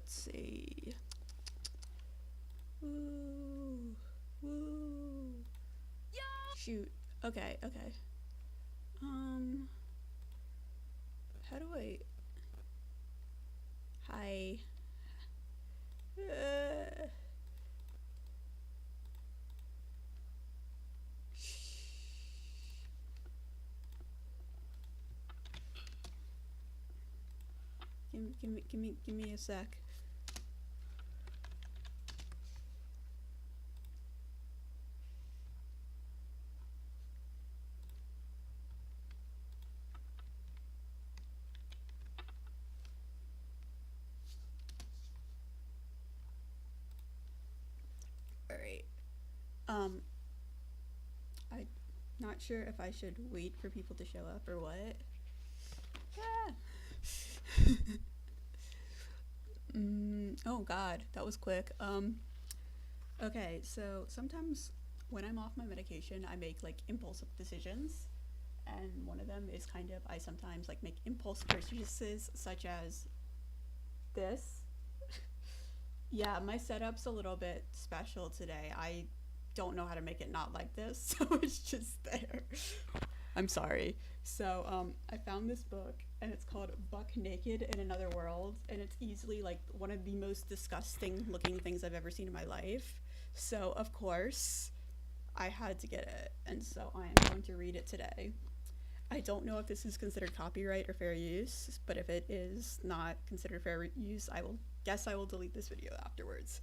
let's see. Woo. Woo. Shoot. Okay, okay. How do I... Hi. Uh... Give me a sec. All right. I'm not sure if I should wait for people to show up or what. Ah. Oh God, that was quick. Okay, so sometimes when I'm off my medication, I make like impulsive decisions, and one of them is kind of I sometimes like make impulse purchases, such as this. Yeah, my setup's a little bit special today. I don't know how to make it not like this, so it's just there. I'm sorry. So, I found this book, and it's called Buck Naked in Another World, and it's easily like one of the most disgusting looking things I've ever seen in my life. So, of course, I had to get it, and so I am going to read it today. I don't know if this is considered copyright or fair use, but if it is not considered fair use, I will delete this video afterwards.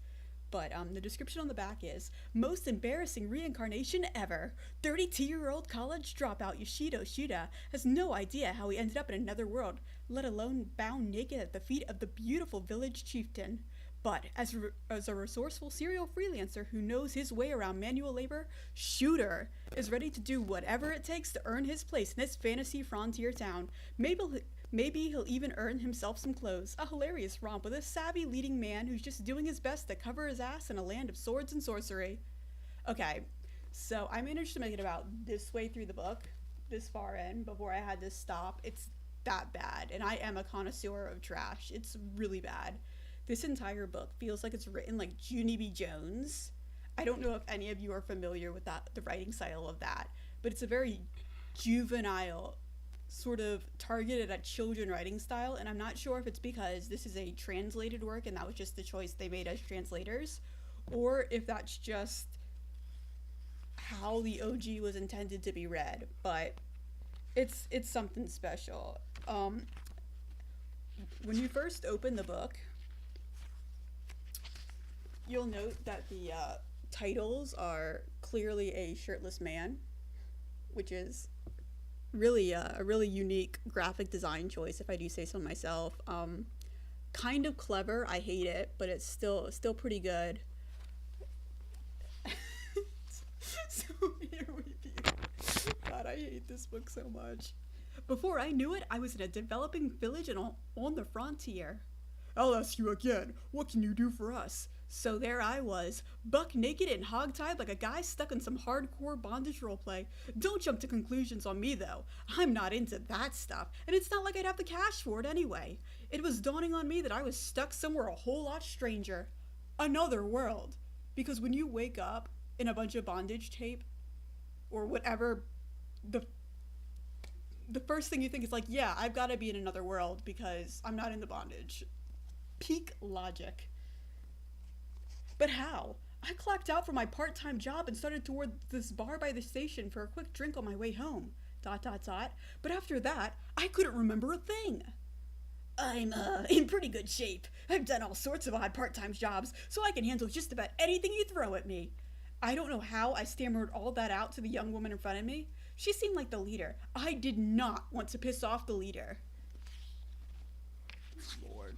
But the description on the back is, most embarrassing reincarnation ever. 32-year-old college dropout Yoshido Shuda has no idea how he ended up in another world, let alone bound naked at the feet of the beautiful village chieftain. But as a resourceful serial freelancer who knows his way around manual labor, Shooter is ready to do whatever it takes to earn his place in this fantasy frontier town. Maybe he'll even earn himself some clothes. A hilarious romp with a savvy leading man who's just doing his best to cover his ass in a land of swords and sorcery. Okay, so I managed to make it about this way through the book, this far in, before I had to stop. It's that bad, and I am a connoisseur of trash. It's really bad. This entire book feels like it's written like Junie B. Jones. I don't know if any of you are familiar with the writing style of that, but it's a very juvenile, sort of targeted at children writing style, and I'm not sure if it's because this is a translated work and that was just the choice they made as translators, or if that's just how the OG was intended to be read, but it's something special. When you first open the book, you'll note that the titles are clearly a shirtless man, which is really a really unique graphic design choice, if I do say so myself. Kind of clever. I hate it, but it's still pretty good. So here we be. God, I hate this book so much. Before I knew it, I was in a developing village and on the frontier. I'll ask you again, what can you do for us? So there I was, buck naked and hogtied like a guy stuck in some hardcore bondage roleplay. Don't jump to conclusions on me though. I'm not into that stuff, and it's not like I'd have the cash for it anyway. It was dawning on me that I was stuck somewhere a whole lot stranger. Another world. Because when you wake up in a bunch of bondage tape, or whatever, the first thing you think is like, yeah, I've got to be in another world because I'm not into bondage. Peak logic. But how? I clocked out from my part-time job and started toward this bar by the station for a quick drink on my way home. ... But after that, I couldn't remember a thing. I'm, in pretty good shape. I've done all sorts of odd part-time jobs, so I can handle just about anything you throw at me. I don't know how I stammered all that out to the young woman in front of me. She seemed like the leader. I did not want to piss off the leader. Lord.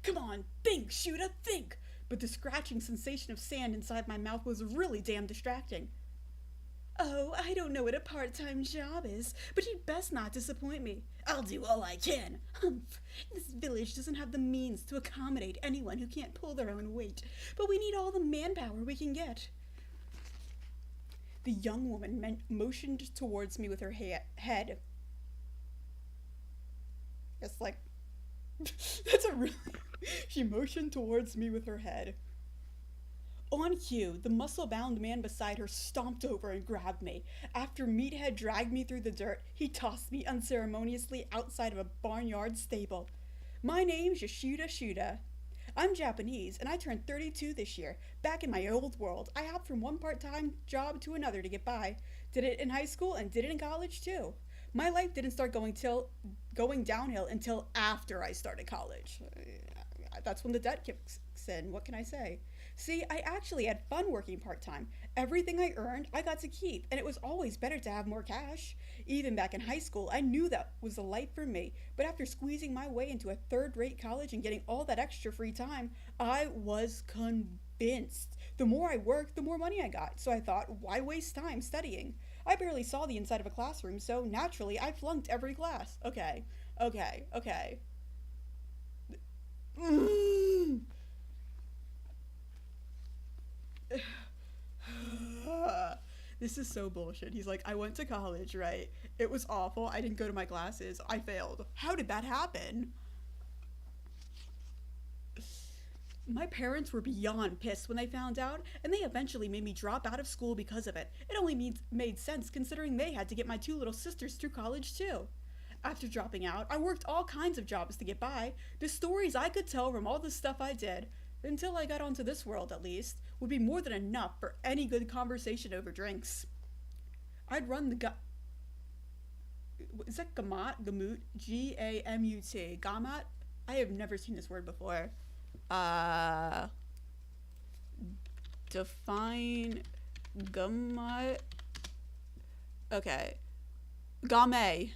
Come on, think, Shuda, think! But the scratching sensation of sand inside my mouth was really damn distracting. Oh, I don't know what a part-time job is, but you'd best not disappoint me. I'll do all I can. Humph. This village doesn't have the means to accommodate anyone who can't pull their own weight, but we need all the manpower we can get. The young woman motioned towards me with her head. It's like, that's a really, She motioned towards me with her head. On cue, the muscle bound man beside her stomped over and grabbed me. After Meathead dragged me through the dirt, he tossed me unceremoniously outside of a barnyard stable. My name's Yashuda Shuda. I'm Japanese, and I turned 32 this year. Back in my old world, I hopped from one part-time job to another to get by. Did it in high school and did it in college too. My life didn't start going downhill until after I started college. That's when the debt kicks in. What can I say? See, I actually had fun working part-time. Everything I earned, I got to keep, and it was always better to have more cash. Even back in high school, I knew that was the life for me, but after squeezing my way into a third-rate college and getting all that extra free time, I was convinced. The more I worked, the more money I got, so I thought, why waste time studying? I barely saw the inside of a classroom, so naturally, I flunked every class. Okay. This is so bullshit. He's like, I went to college, right? It was awful. I didn't go to my classes. I failed. How did that happen? My parents were beyond pissed when they found out, and they eventually made me drop out of school because of it. It only made sense considering they had to get my two little sisters through college too. After dropping out, I worked all kinds of jobs to get by. The stories I could tell from all the stuff I did, until I got onto this world at least, would be more than enough for any good conversation over drinks. I'd run the is that Gamut? Gamut? Gamut. Gamut? I have never seen this word before. Define Gamut. Okay. Game.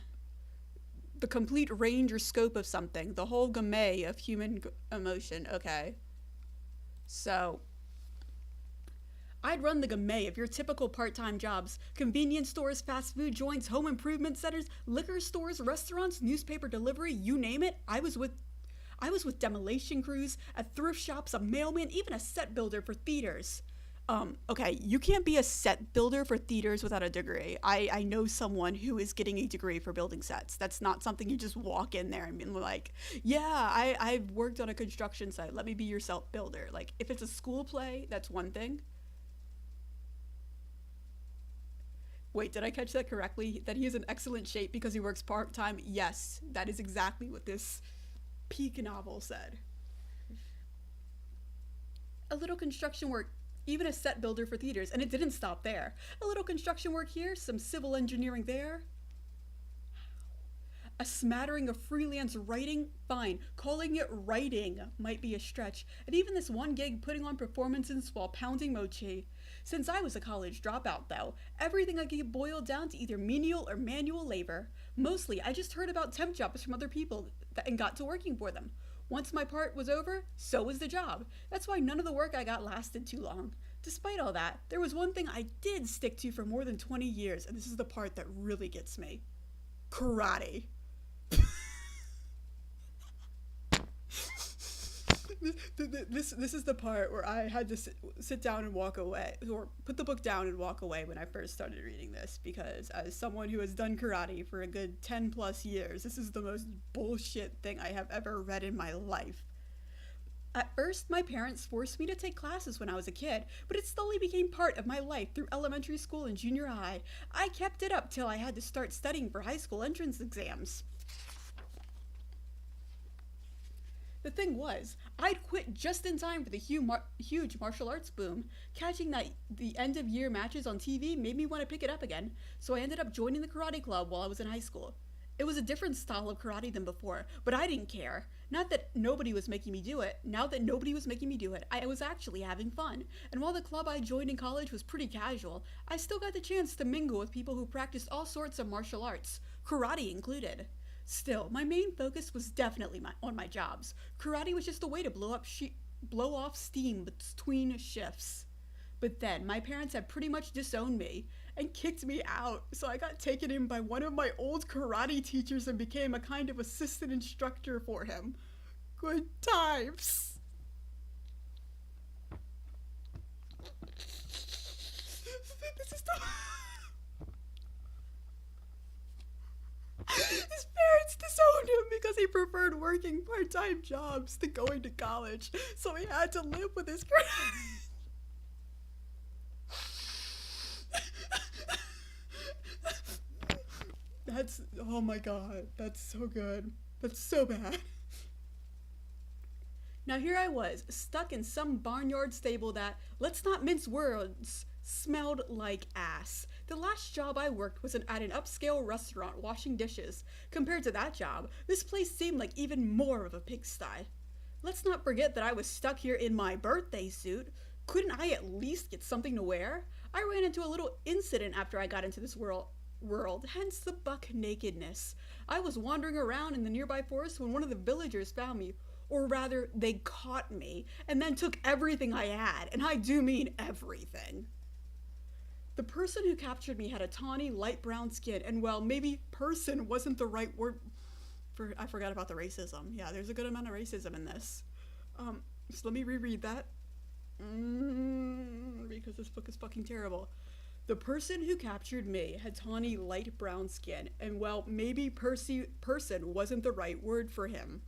The complete range or scope of something. The whole gamut of human emotion. Okay. So, I'd run the gamut of your typical part-time jobs. Convenience stores, fast food joints, home improvement centers, liquor stores, restaurants, newspaper delivery, you name it. I was with demolition crews, at thrift shops, a mailman, even a set builder for theaters. Okay, you can't be a set builder for theaters without a degree. I know someone who is getting a degree for building sets. That's not something you just walk in there and be like, yeah, I've worked on a construction site. Let me be your self builder. Like, if it's a school play, that's one thing. Wait, did I catch that correctly? That he is in excellent shape because he works part-time? Yes, that is exactly what this peak novel said. A little construction work, even a set builder for theaters, and it didn't stop there. A little construction work here, some civil engineering there. A smattering of freelance writing? Fine, calling it writing might be a stretch, and even this one gig putting on performances while pounding mochi. Since I was a college dropout, though, everything I could boiled down to either menial or manual labor. Mostly, I just heard about temp jobs from other people and got to working for them. Once my part was over, so was the job. That's why none of the work I got lasted too long. Despite all that, there was one thing I did stick to for more than 20 years, and this is the part that really gets me. Karate. This is the part where I had to sit down and walk away, or put the book down and walk away when I first started reading this, because as someone who has done karate for a good 10 plus years, this is the most bullshit thing I have ever read in my life. At first, my parents forced me to take classes when I was a kid, but it slowly became part of my life through elementary school and junior high. I kept it up till I had to start studying for high school entrance exams. The thing was, I'd quit just in time for the huge martial arts boom. Catching the end of year matches on TV made me want to pick it up again, so I ended up joining the karate club while I was in high school. It was a different style of karate than before, but I didn't care. Not that nobody was making me do it. Now that nobody was making me do it, I was actually having fun. And while the club I joined in college was pretty casual, I still got the chance to mingle with people who practiced all sorts of martial arts, karate included. Still, my main focus was definitely on my jobs. Karate was just a way to blow off steam between shifts. But then, my parents had pretty much disowned me and kicked me out, so I got taken in by one of my old karate teachers and became a kind of assistant instructor for him. Good times. This is the... This parents disowned him because he preferred working part-time jobs to going to college, so he had to live with his That's, oh my god, that's so good. That's so bad. Now here I was, stuck in some barnyard stable that, let's not mince words, smelled like ass. The last job I worked was at an upscale restaurant washing dishes. Compared to that job, this place seemed like even more of a pigsty. Let's not forget that I was stuck here in my birthday suit. Couldn't I at least get something to wear? I ran into a little incident after I got into this world, hence the buck nakedness. I was wandering around in the nearby forest when one of the villagers found me, or rather, they caught me, and then took everything I had, and I do mean everything. The person who captured me had a tawny, light brown skin, and well, maybe person wasn't the right word for, I forgot about the racism. Yeah, there's a good amount of racism in this. So let me reread that. Because this book is fucking terrible. The person who captured me had tawny, light brown skin, and well, maybe person wasn't the right word for him.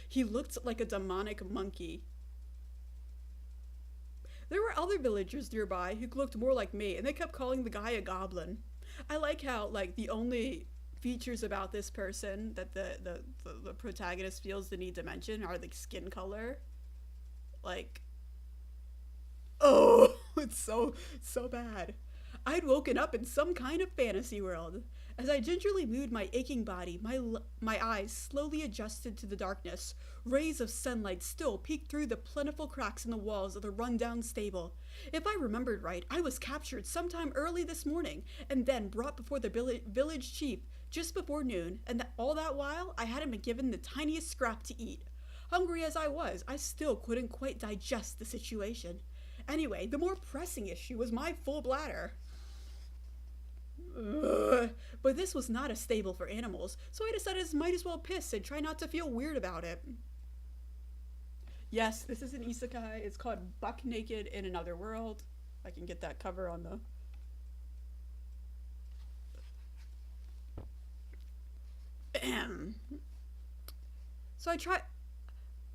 He looked like a demonic monkey. There were other villagers nearby who looked more like me, and they kept calling the guy a goblin. I like how, like, the only features about this person that the protagonist feels the need to mention are, like, skin color. Like, oh, it's so bad. I'd woken up in some kind of fantasy world. As I gingerly moved my aching body, my eyes slowly adjusted to the darkness. Rays of sunlight still peeked through the plentiful cracks in the walls of the run-down stable. If I remembered right, I was captured sometime early this morning, and then brought before the village chief just before noon, and all that while, I hadn't been given the tiniest scrap to eat. Hungry as I was, I still couldn't quite digest the situation. Anyway, the more pressing issue was my full bladder. But this was not a stable for animals, so I decided I might as well piss and try not to feel weird about it. Yes, this is an isekai. It's called Buck Naked in Another World. I can get that cover on the... So I tried...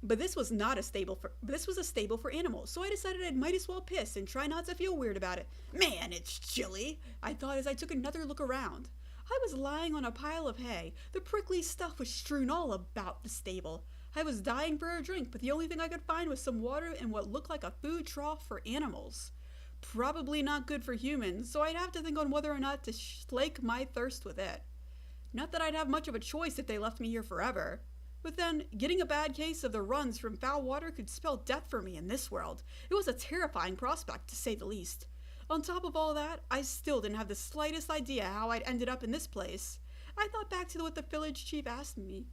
But this was a stable for animals, so I decided I might as well piss and try not to feel weird about it. Man, it's chilly, I thought as I took another look around. I was lying on a pile of hay. The prickly stuff was strewn all about the stable. I was dying for a drink, but the only thing I could find was some water in what looked like a food trough for animals. Probably not good for humans, so I'd have to think on whether or not to slake my thirst with it. Not that I'd have much of a choice if they left me here forever. But then, getting a bad case of the runs from foul water could spell death for me in this world. It was a terrifying prospect, to say the least. On top of all that, I still didn't have the slightest idea how I'd ended up in this place. I thought back to what the village chief asked me,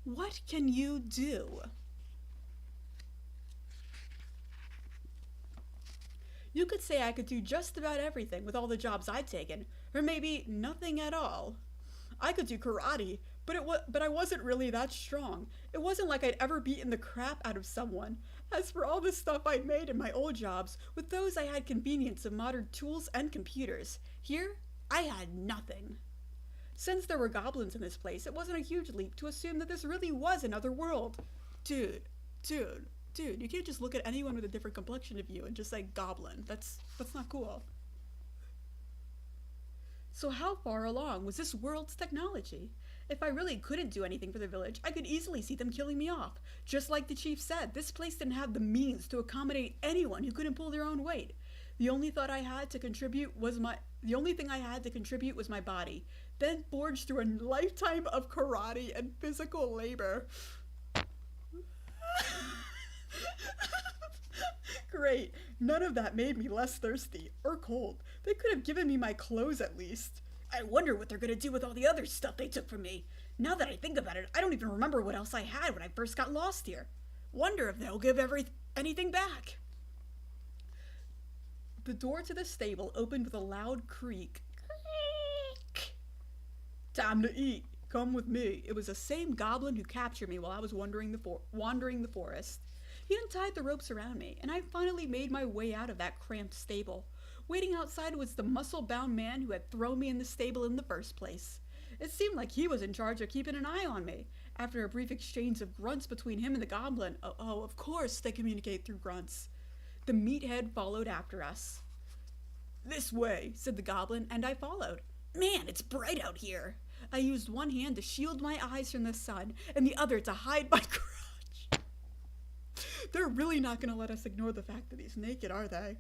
what can you do? You could say I could do just about everything with all the jobs I'd taken, or maybe nothing at all. I could do karate, but I wasn't really that strong. It wasn't like I'd ever beaten the crap out of someone. As for all the stuff I'd made in my old jobs, with those I had convenience of modern tools and computers. Here, I had nothing. Since there were goblins in this place, it wasn't a huge leap to assume that this really was another world. Dude, you can't just look at anyone with a different complexion of you and just say goblin. That's not cool. So how far along was this world's technology? If I really couldn't do anything for the village, I could easily see them killing me off. Just like the chief said, this place didn't have the means to accommodate anyone who couldn't pull their own weight. The only thing I had to contribute was my body, then forged through a lifetime of karate and physical labor. Great. None of that made me less thirsty or cold. They could have given me my clothes at least. I wonder what they're gonna do with all the other stuff they took from me. Now that I think about it, I don't even remember what else I had when I first got lost here. Wonder if they'll give anything back. The door to the stable opened with a loud creak. Creak. Time to eat. Come with me. It was the same goblin who captured me while I was wandering the forest. He untied the ropes around me, and I finally made my way out of that cramped stable. Waiting outside was the muscle-bound man who had thrown me in the stable in the first place. It seemed like he was in charge of keeping an eye on me. After a brief exchange of grunts between him and the goblin, oh, of course they communicate through grunts, the meathead followed after us. "This way," said the goblin, and I followed. Man, it's bright out here. I used one hand to shield my eyes from the sun, and the other to hide my crotch. They're really not going to let us ignore the fact that he's naked, are they?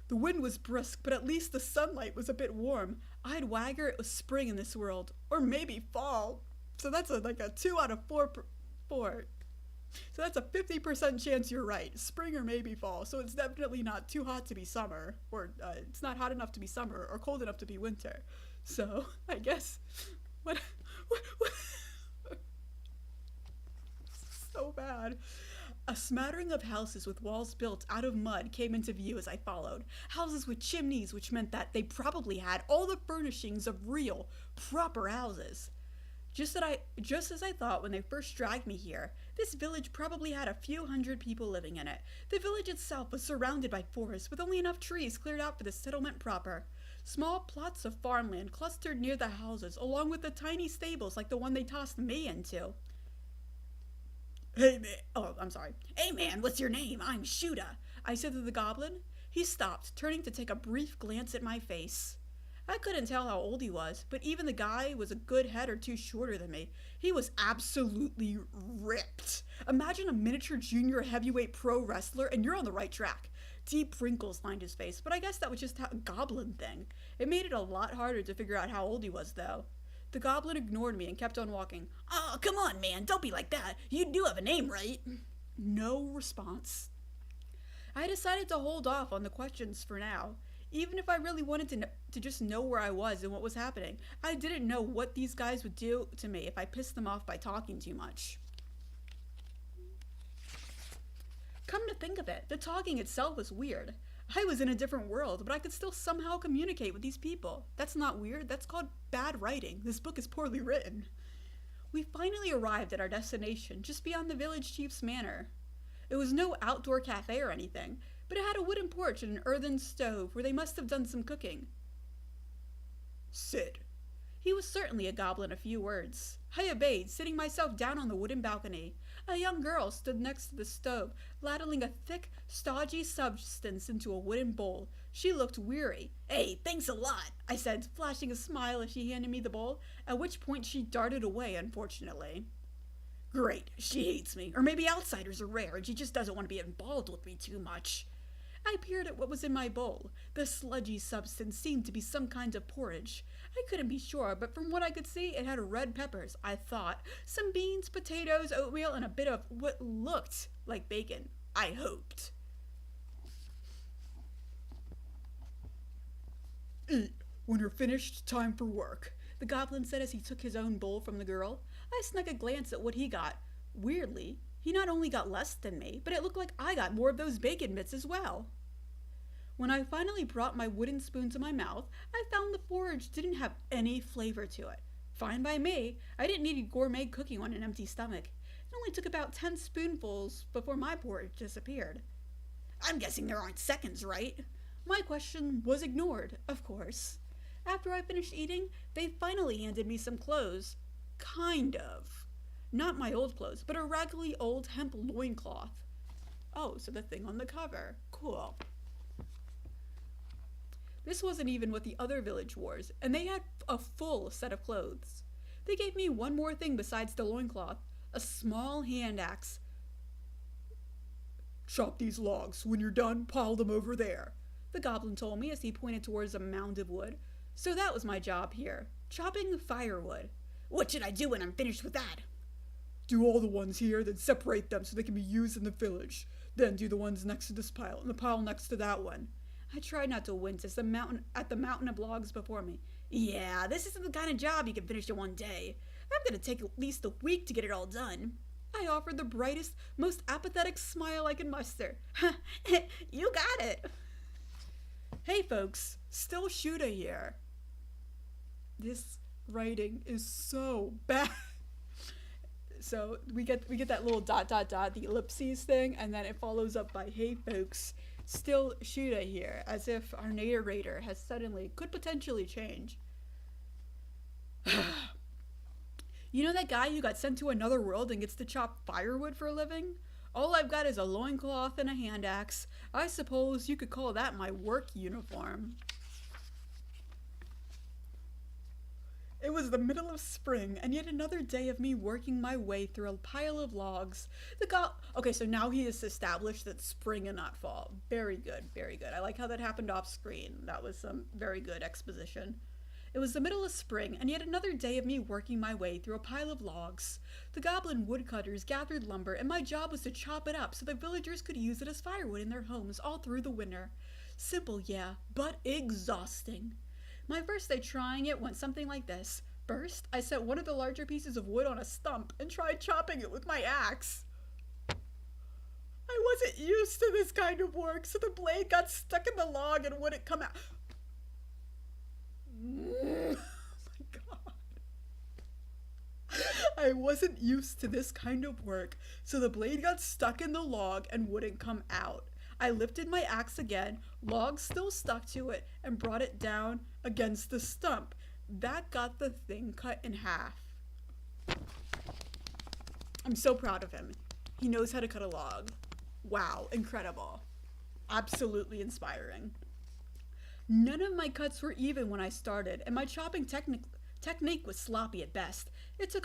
The wind was brisk, but at least the sunlight was a bit warm. I'd wager it was spring in this world, or maybe fall. So that's like a 2 out of 4. So that's a 50% chance you're right. Spring or maybe fall. So it's definitely not too hot to be summer, or it's not hot enough to be summer, or cold enough to be winter. So I guess what so bad. A smattering of houses with walls built out of mud came into view as I followed. Houses with chimneys, which meant that they probably had all the furnishings of real, proper houses. Just as I thought when they first dragged me here, this village probably had a few hundred people living in it. The village itself was surrounded by forests, with only enough trees cleared out for the settlement proper. Small plots of farmland clustered near the houses, along with the tiny stables like the one they tossed me into. Hey man, what's your name? I'm Shuda, I said to the goblin. He stopped, turning to take a brief glance at my face. I couldn't tell how old he was, but even the guy was a good head or two shorter than me. He was absolutely ripped. Imagine a miniature junior heavyweight pro wrestler, and you're on the right track. Deep wrinkles lined his face, but I guess that was just a goblin thing. It made it a lot harder to figure out how old he was, though. The goblin ignored me and kept on walking. Oh, come on, man, don't be like that. You do have a name, right? No response. I decided to hold off on the questions for now. Even if I really wanted to just know where I was and what was happening, I didn't know what these guys would do to me if I pissed them off by talking too much. Come to think of it, the talking itself was weird. I was in a different world, but I could still somehow communicate with these people. That's not weird, that's called bad writing. This book is poorly written. We finally arrived at our destination, just beyond the village chief's manor. It was no outdoor cafe or anything, but it had a wooden porch and an earthen stove where they must have done some cooking. Sit. He was certainly a goblin of few words. I obeyed, sitting myself down on the wooden balcony. A young girl stood next to the stove, ladling a thick, stodgy substance into a wooden bowl. She looked weary. Hey, thanks a lot, I said, flashing a smile as she handed me the bowl, at which point she darted away, unfortunately. Great, she hates me. Or maybe outsiders are rare and she just doesn't want to be involved with me too much. I peered at what was in my bowl. The sludgy substance seemed to be some kind of porridge. I couldn't be sure, but from what I could see, it had red peppers, I thought, some beans, potatoes, oatmeal, and a bit of what looked like bacon. I hoped. Eat. When you're finished, time for work, the goblin said as he took his own bowl from the girl. I snuck a glance at what he got. Weirdly, he not only got less than me, but it looked like I got more of those bacon bits as well. When I finally brought my wooden spoon to my mouth, I found the porridge didn't have any flavor to it. Fine by me. I didn't need gourmet cooking on an empty stomach. It only took about 10 spoonfuls before my porridge disappeared. I'm guessing there aren't seconds, right? My question was ignored, of course. After I finished eating, they finally handed me some clothes. Kind of. Not my old clothes, but a raggedy old hemp loincloth. Oh, so the thing on the cover. Cool. This wasn't even what the other village wore, and they had a full set of clothes. They gave me one more thing besides the loincloth, a small hand axe. Chop these logs. When you're done, pile them over there, the goblin told me as he pointed towards a mound of wood. So that was my job here, chopping firewood. What should I do when I'm finished with that? Do all the ones here, then separate them so they can be used in the village. Then do the ones next to this pile, and the pile next to that one. I tried not to wince as the mountain of logs before me. Yeah, this isn't the kind of job you can finish in one day. I'm gonna take at least a week to get it all done. I offered the brightest, most apathetic smile I could muster. You got it. Hey folks, still Shuda here. This writing is so bad. So we get that little ... the ellipses thing, and then it follows up by, hey folks, Still Sheeta here, as if our narrator has suddenly, could potentially change. You know that guy who got sent to another world and gets to chop firewood for a living? All I've got is a loincloth and a hand axe. I suppose you could call that my work uniform. It was the middle of spring, and yet another day of me working my way through a pile of logs. Okay, so now he has established that spring and not fall. Very good, very good. I like how that happened off screen. That was some very good exposition. It was the middle of spring, and yet another day of me working my way through a pile of logs. The goblin woodcutters gathered lumber, and my job was to chop it up so the villagers could use it as firewood in their homes all through the winter. Simple, yeah, but exhausting. My first day trying it went something like this. First, I set one of the larger pieces of wood on a stump and tried chopping it with my axe. I wasn't used to this kind of work, so the blade got stuck in the log and wouldn't come out. Oh my god. I wasn't used to this kind of work, so the blade got stuck in the log and wouldn't come out. I lifted my axe again, log still stuck to it, and brought it down against the stump. That got the thing cut in half. I'm so proud of him. He knows how to cut a log. Wow, incredible. Absolutely inspiring. None of my cuts were even when I started, and my chopping technique was sloppy at best. It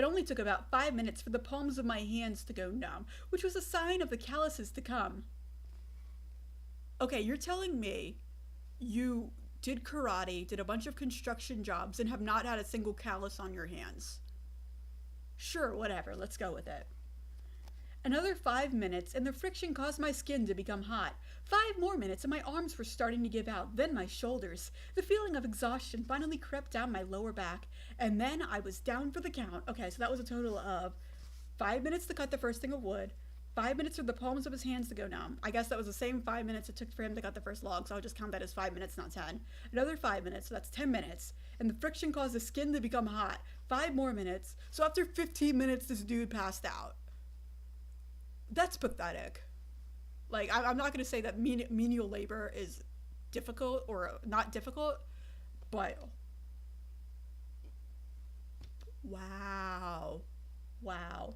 only took about 5 minutes for the palms of my hands to go numb, which was a sign of the calluses to come. Okay, you're telling me you did karate, did a bunch of construction jobs, and have not had a single callus on your hands. Sure, whatever, let's go with it. Another 5 minutes, and the friction caused my skin to become hot. 5 more minutes, and my arms were starting to give out, then my shoulders. The feeling of exhaustion finally crept down my lower back, and then I was down for the count. Okay, so that was a total of 5 minutes to cut the first thing of wood, 5 minutes for the palms of his hands to go numb. I guess that was the same 5 minutes it took for him to cut the first log, so I'll just count that as 5 minutes, not 10. Another 5 minutes, so that's 10 minutes. And the friction caused the skin to become hot. 5 more minutes. So after 15 minutes, this dude passed out. That's pathetic. Like, I'm not going to say that menial labor is difficult or not difficult, but wow. Wow.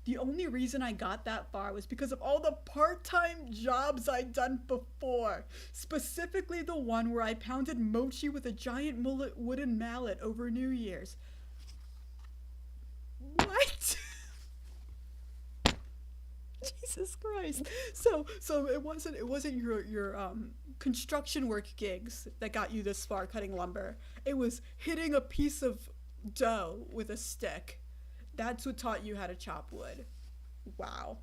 The only reason I got that far was because of all the part-time jobs I'd done before. Specifically the one where I pounded mochi with a giant wooden mallet over New Year's. What? Jesus Christ. So it wasn't your construction work gigs that got you this far cutting lumber. It was hitting a piece of dough with a stick. That's what taught you how to chop wood. Wow.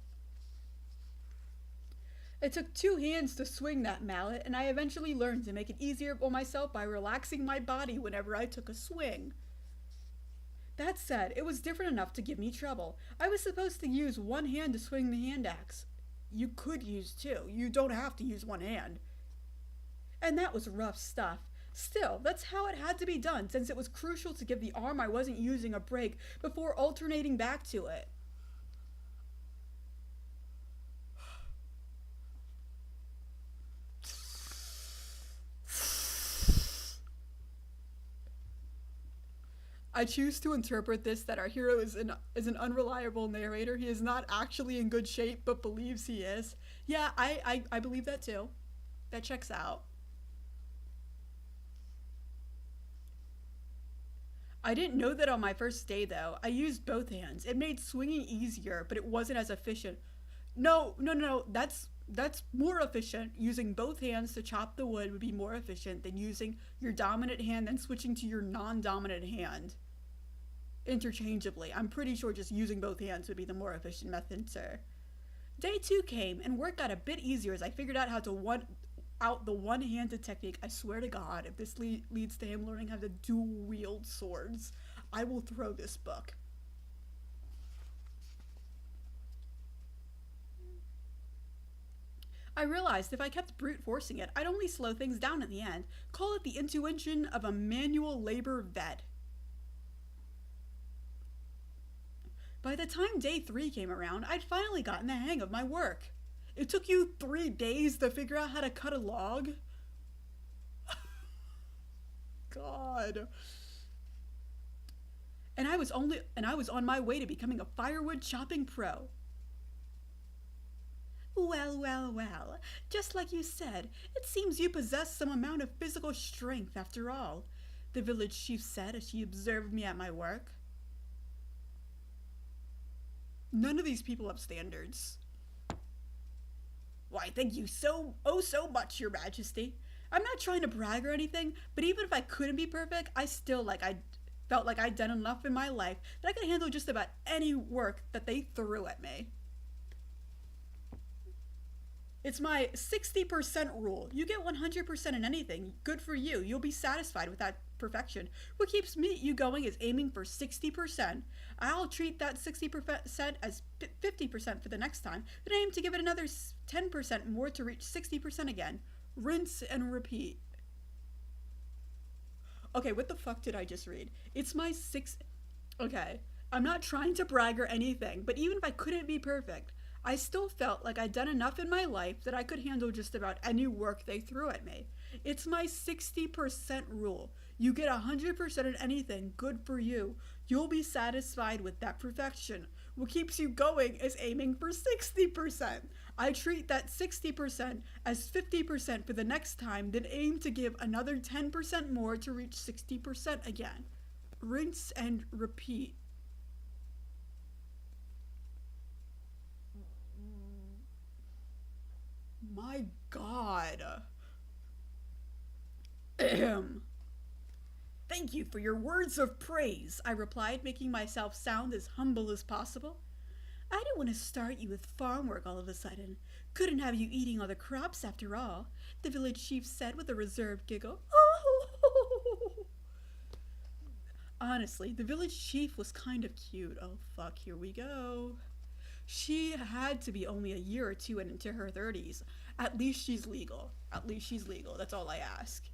It took 2 hands to swing that mallet, and I eventually learned to make it easier for myself by relaxing my body whenever I took a swing. That said, it was different enough to give me trouble. I was supposed to use one hand to swing the hand axe. You could use 2. You don't have to use one hand. And that was rough stuff. Still, that's how it had to be done, since it was crucial to give the arm I wasn't using a break before alternating back to it. I choose to interpret this that our hero is an unreliable narrator. He is not actually in good shape, but believes he is. Yeah, I believe that too. That checks out. I didn't know that on my first day, though. I used both hands. It made swinging easier, but it wasn't as efficient. No. That's more efficient. Using both hands to chop the wood would be more efficient than using your dominant hand and switching to your non-dominant hand interchangeably. I'm pretty sure just using both hands would be the more efficient method, sir. Day 2 came, and work got a bit easier as I figured out how to out the one-handed technique. I swear to God, if this leads to him learning how to dual-wield swords, I will throw this book. I realized if I kept brute forcing it, I'd only slow things down in the end. Call it the intuition of a manual labor vet. By the time day 3 came around, I'd finally gotten the hang of my work. It took you 3 days to figure out how to cut a log? God. And I was on my way to becoming a firewood chopping pro. Well, well, well. Just like you said, it seems you possess some amount of physical strength after all, the village chief said as she observed me at my work. None of these people have standards. Why, thank you so much, Your Majesty. I'm not trying to brag or anything, but even if I couldn't be perfect, I felt like I'd done enough in my life that I could handle just about any work that they threw at me. It's my 60% rule. You get 100% in anything. Good for you. You'll be satisfied with that perfection. What keeps you going is aiming for 60%. I'll treat that 60% as 50% for the next time, then aim to give it another 10% more to reach 60% again. Rinse and repeat. Okay, what the fuck did I just read? It's my Okay, I'm not trying to brag or anything, but even if I couldn't be perfect, I still felt like I'd done enough in my life that I could handle just about any work they threw at me. It's my 60% rule. You get 100% in anything, good for you. You'll be satisfied with that perfection. What keeps you going is aiming for 60%. I treat that 60% as 50% for the next time, then aim to give another 10% more to reach 60% again. Rinse and repeat. My God. Thank you for your words of praise, I replied, making myself sound as humble as possible. I didn't want to start you with farm work all of a sudden. Couldn't have you eating all the crops after all, the village chief said with a reserved giggle. Honestly, the village chief was kind of cute. Oh fuck, here we go. She had to be only a year or two into her 30s. At least she's legal. At least she's legal. That's all I ask.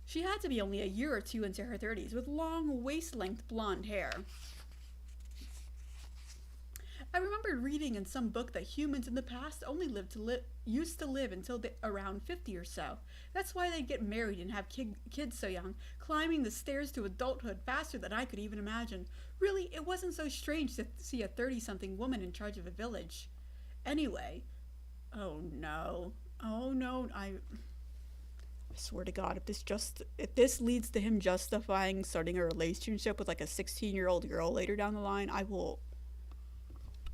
She had to be only a year or two into her 30s with long waist-length blonde hair. I remember reading in some book that humans in the past only used to live until around 50 or so. That's why they get married and have kids so young, climbing the stairs to adulthood faster than I could even imagine. Really, it wasn't so strange to see a 30-something woman in charge of a village. Anyway, oh no, I swear to God, if this leads to him justifying starting a relationship with like a 16-year-old girl later down the line, I will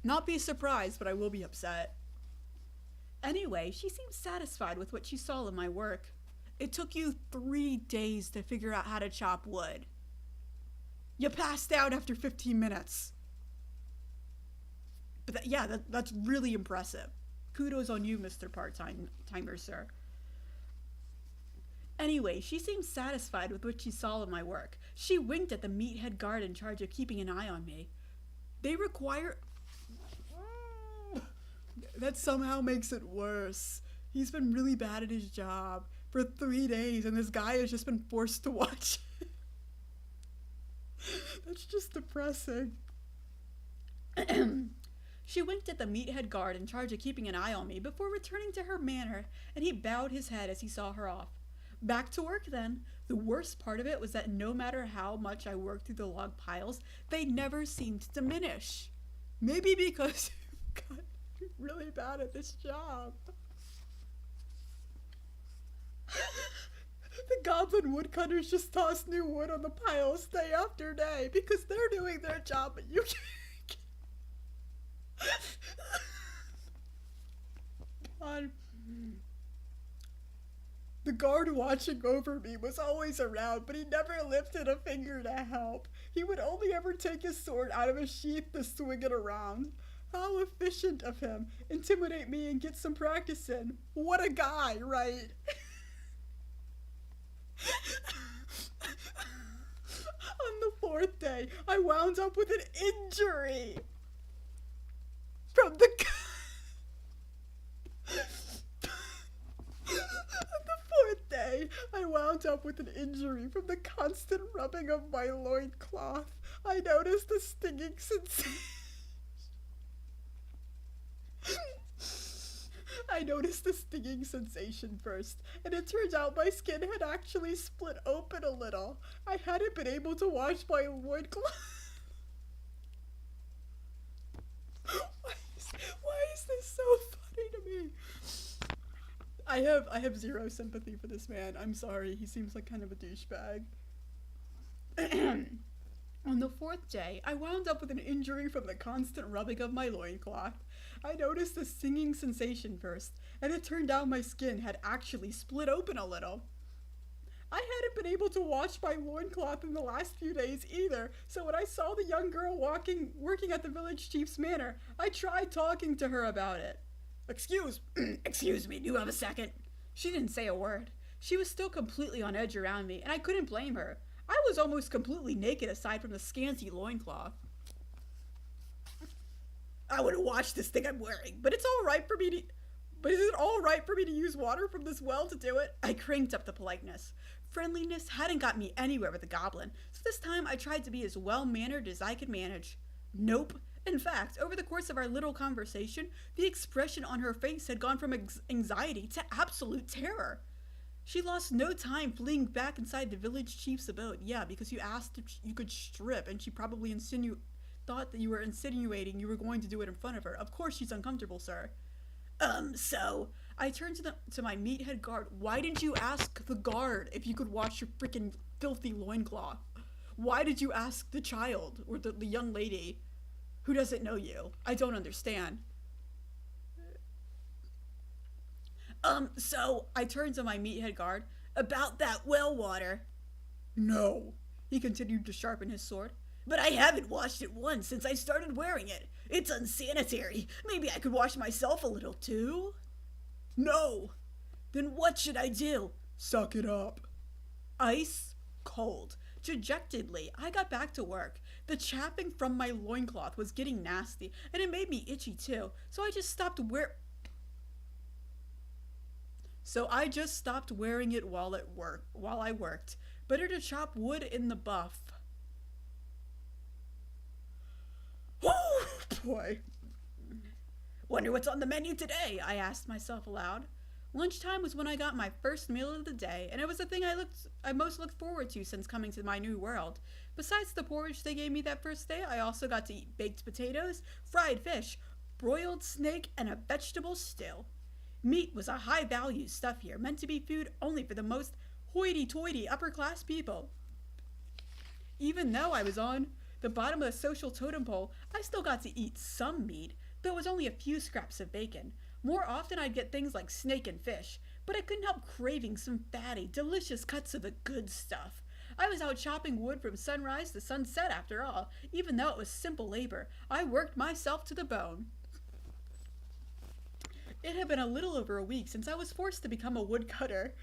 not be surprised, but I will be upset. Anyway, she seemed satisfied with what she saw in my work. It took you 3 days to figure out how to chop wood. You passed out after 15 minutes. But that's really impressive. Kudos on you, Mr. Part-Timer, sir. Anyway, she seemed satisfied with what she saw in my work. She winked at the meathead guard in charge of keeping an eye on me. They require... That somehow makes it worse. He's been really bad at his job for 3 days, and this guy has just been forced to watch. That's just depressing. She winked at the meathead guard in charge of keeping an eye on me before returning to her manor, and he bowed his head as he saw her off. Back to work then. The worst part of it was that no matter how much I worked through the log piles, they never seemed to diminish. Maybe because you got really bad at this job. The goblin woodcutters just toss new wood on the piles day after day because they're doing their job, but you can't. God. The guard watching over me was always around, but he never lifted a finger to help. He would only ever take his sword out of his sheath to swing it around. How efficient of him. Intimidate me and get some practice in. What a guy, right? On the 4th day, I wound up with an injury from the... On the 4th day, I wound up with an injury from the constant rubbing of my loincloth. I noticed a stinging sensation. I noticed the stinging sensation first, and it turned out my skin had actually split open a little. I hadn't been able to wash my loincloth. Why is this so funny to me? I have zero sympathy for this man. I'm sorry. He seems like kind of a douchebag. On the fourth day, I wound up with an injury from the constant rubbing of my loincloth. I noticed a stinging sensation first, and it turned out my skin had actually split open a little. I hadn't been able to wash my loincloth in the last few days either, so when I saw the young girl working at the village chief's manor, I tried talking to her about it. Excuse me, do you have a second? She didn't say a word. She was still completely on edge around me, and I couldn't blame her. I was almost completely naked aside from the scanty loincloth. I would wash this thing I'm wearing, but is it all right for me to use water from this well to do it? I cranked up the politeness. Friendliness hadn't got me anywhere with the goblin, so this time I tried to be as well-mannered as I could manage. Nope. In fact, over the course of our little conversation, the expression on her face had gone from anxiety to absolute terror. She lost no time fleeing back inside the village chief's abode. Yeah, because you asked if you could strip, and she probably thought that you were insinuating you were going to do it in front of her. Of course she's uncomfortable, sir. So I turned to my meathead guard. Why didn't you ask the guard if you could wash your freaking filthy loincloth? Why did you ask the child or the young lady who doesn't know you? I don't understand. So I turned to my meathead guard. About that well water. No, he continued to sharpen his sword. But I haven't washed it once since I started wearing it. It's unsanitary. Maybe I could wash myself a little too? No. Then what should I do? Suck it up. Ice cold. Dejectedly, I got back to work. The chapping from my loincloth was getting nasty, and it made me itchy too, so I just stopped wearing it while I worked. Better to chop wood in the buff. Oh boy. Wonder what's on the menu today, I asked myself aloud. Lunchtime was when I got my first meal of the day, and it was the thing I most looked forward to since coming to my new world. Besides the porridge they gave me that first day, I also got to eat baked potatoes, fried fish, broiled snake, and a vegetable stew. Meat was a high-value stuff here, meant to be food only for the most hoity-toity upper-class people. Even though I was on the bottom of the social totem pole, I still got to eat some meat, though it was only a few scraps of bacon. More often I'd get things like snake and fish, but I couldn't help craving some fatty, delicious cuts of the good stuff. I was out chopping wood from sunrise to sunset after all. Even though it was simple labor, I worked myself to the bone. It had been a little over a week since I was forced to become a woodcutter.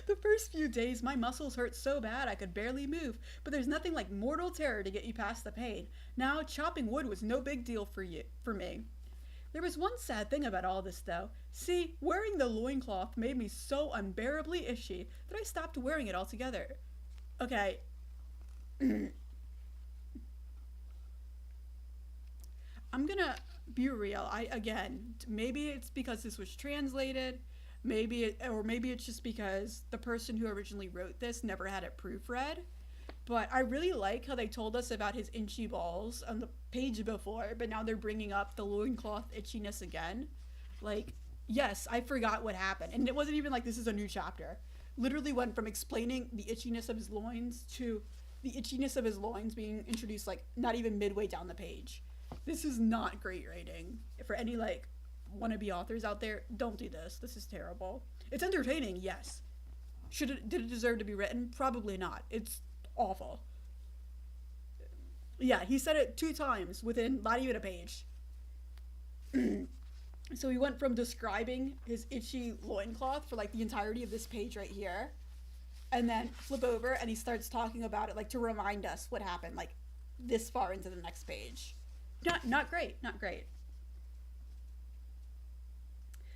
The first few days, my muscles hurt so bad I could barely move, but there's nothing like mortal terror to get you past the pain. Now, chopping wood was no big deal for me. There was one sad thing about all this, though. See, wearing the loincloth made me so unbearably itchy that I stopped wearing it altogether. Okay. I'm gonna be real. Maybe it's because this was translated. Maybe it's just because the person who originally wrote this never had it proofread. But I really like how they told us about his itchy balls on the page before, but now they're bringing up the loincloth itchiness again. Like, yes, I forgot what happened. And it wasn't even like this is a new chapter. Literally went from explaining the itchiness of his loins to the itchiness of his loins being introduced like not even midway down the page. This is not great writing. For any like wannabe authors out there, don't do this. This is terrible. It's entertaining, yes. Did it deserve to be written? Probably not. It's awful. Yeah, he said it 2 times within not even a page. So he went from describing his itchy loincloth for like the entirety of this page right here, and then flip over and he starts talking about it like to remind us what happened like this far into the next page. Not great.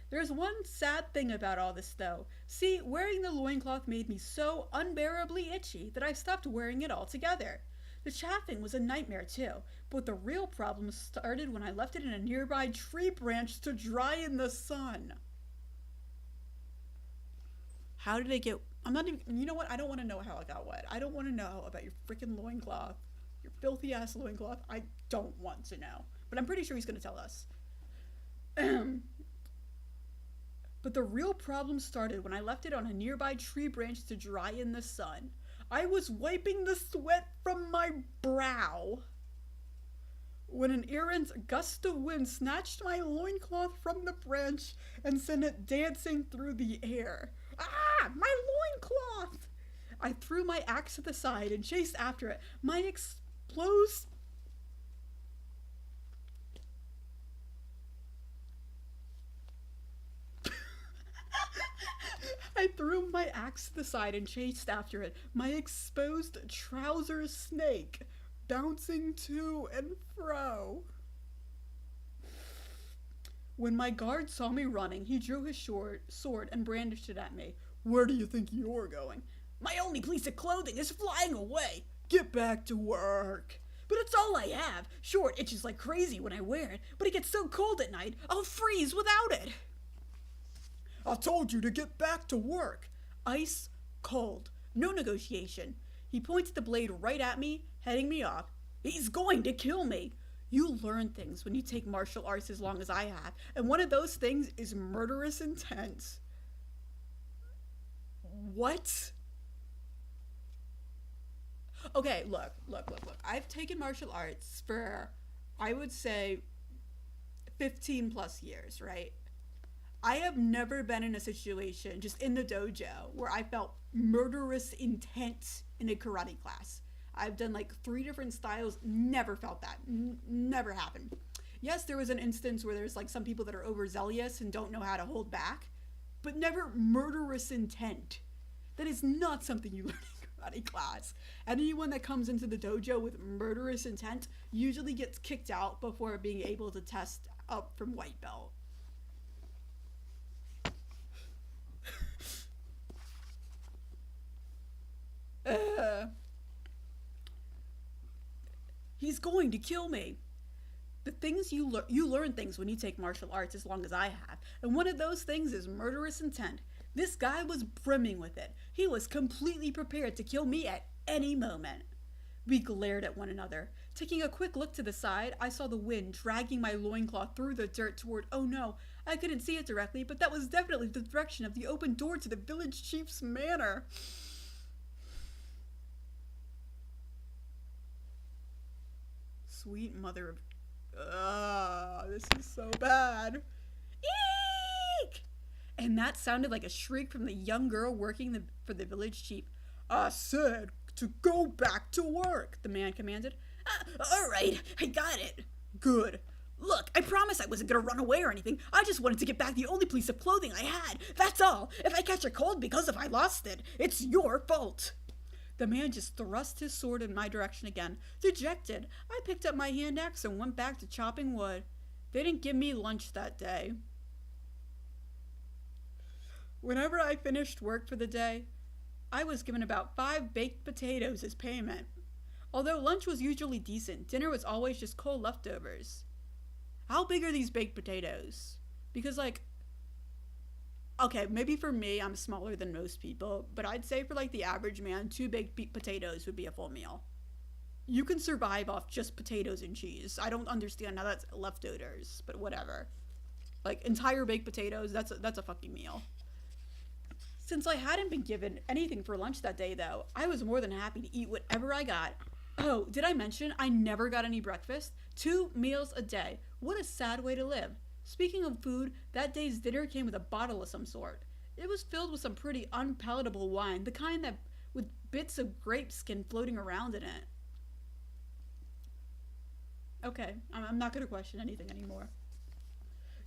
There's one sad thing about all this, though. See, wearing the loincloth made me so unbearably itchy that I stopped wearing it altogether. The chaffing was a nightmare too, but the real problem started when I left it in a nearby tree branch to dry in the sun. How did it get? I'm not even. You know what? I don't want to know how it got wet. I don't want to know about your freaking loincloth. Your filthy ass loincloth. I don't want to know. But I'm pretty sure he's going to tell us. But the real problem started when I left it on a nearby tree branch to dry in the sun. I was wiping the sweat from my brow when an errant gust of wind snatched my loincloth from the branch and sent it dancing through the air. Ah, my loincloth! I threw my axe to the side and chased after it. My explosive... I threw my axe to the side and chased after it, my exposed trouser snake bouncing to and fro. When my guard saw me running, he drew his sword and brandished it at me. Where do you think you're going? My only piece of clothing is flying away. Get back to work. But it's all I have. Sure, it itches like crazy when I wear it, but it gets so cold at night, I'll freeze without it. I told you to get back to work. Ice cold. No negotiation. He pointed the blade right at me, heading me off. He's going to kill me. You learn things when you take martial arts as long as I have, and one of those things is murderous intent. What? Okay, look. I've taken martial arts for, I would say, 15 plus years, right? I have never been in a situation, just in the dojo, where I felt murderous intent in a karate class. I've done like 3 different styles, never felt that. Never happened. Yes, there was an instance where there's like some people that are overzealous and don't know how to hold back, but never murderous intent. That is not something you learn in karate class. Anyone that comes into the dojo with murderous intent usually gets kicked out before being able to test up from white belt. He's going to kill me. The things you learn things when you take martial arts as long as I have. And one of those things is murderous intent. This guy was brimming with it. He was completely prepared to kill me at any moment. We glared at one another. Taking a quick look to the side, I saw the wind dragging my loincloth through the dirt toward, oh no, I couldn't see it directly, but that was definitely the direction of the open door to the village chief's manor. Sweet mother of... this is so bad. Eek! And that sounded like a shriek from the young girl working for the village chief. I said to go back to work, the man commanded. All right, I got it. Good. Look, I promise I wasn't going to run away or anything. I just wanted to get back the only piece of clothing I had. That's all. If I catch a cold because if I lost it, it's your fault. The man just thrust his sword in my direction again. Dejected, I picked up my hand axe and went back to chopping wood. They didn't give me lunch that day. Whenever I finished work for the day, I was given about 5 baked potatoes as payment. Although lunch was usually decent, dinner was always just cold leftovers. How big are these baked potatoes? Because okay, maybe for me, I'm smaller than most people, but I'd say for like the average man, 2 baked potatoes would be a full meal. You can survive off just potatoes and cheese. I don't understand how that's leftovers, but whatever. Like entire baked potatoes, that's a fucking meal. Since I hadn't been given anything for lunch that day though, I was more than happy to eat whatever I got. Oh, did I mention I never got any breakfast? 2 meals a day. What a sad way to live. Speaking of food, that day's dinner came with a bottle of some sort. It was filled with some pretty unpalatable wine, the kind that with bits of grape skin floating around in it. Okay, I'm not going to question anything anymore.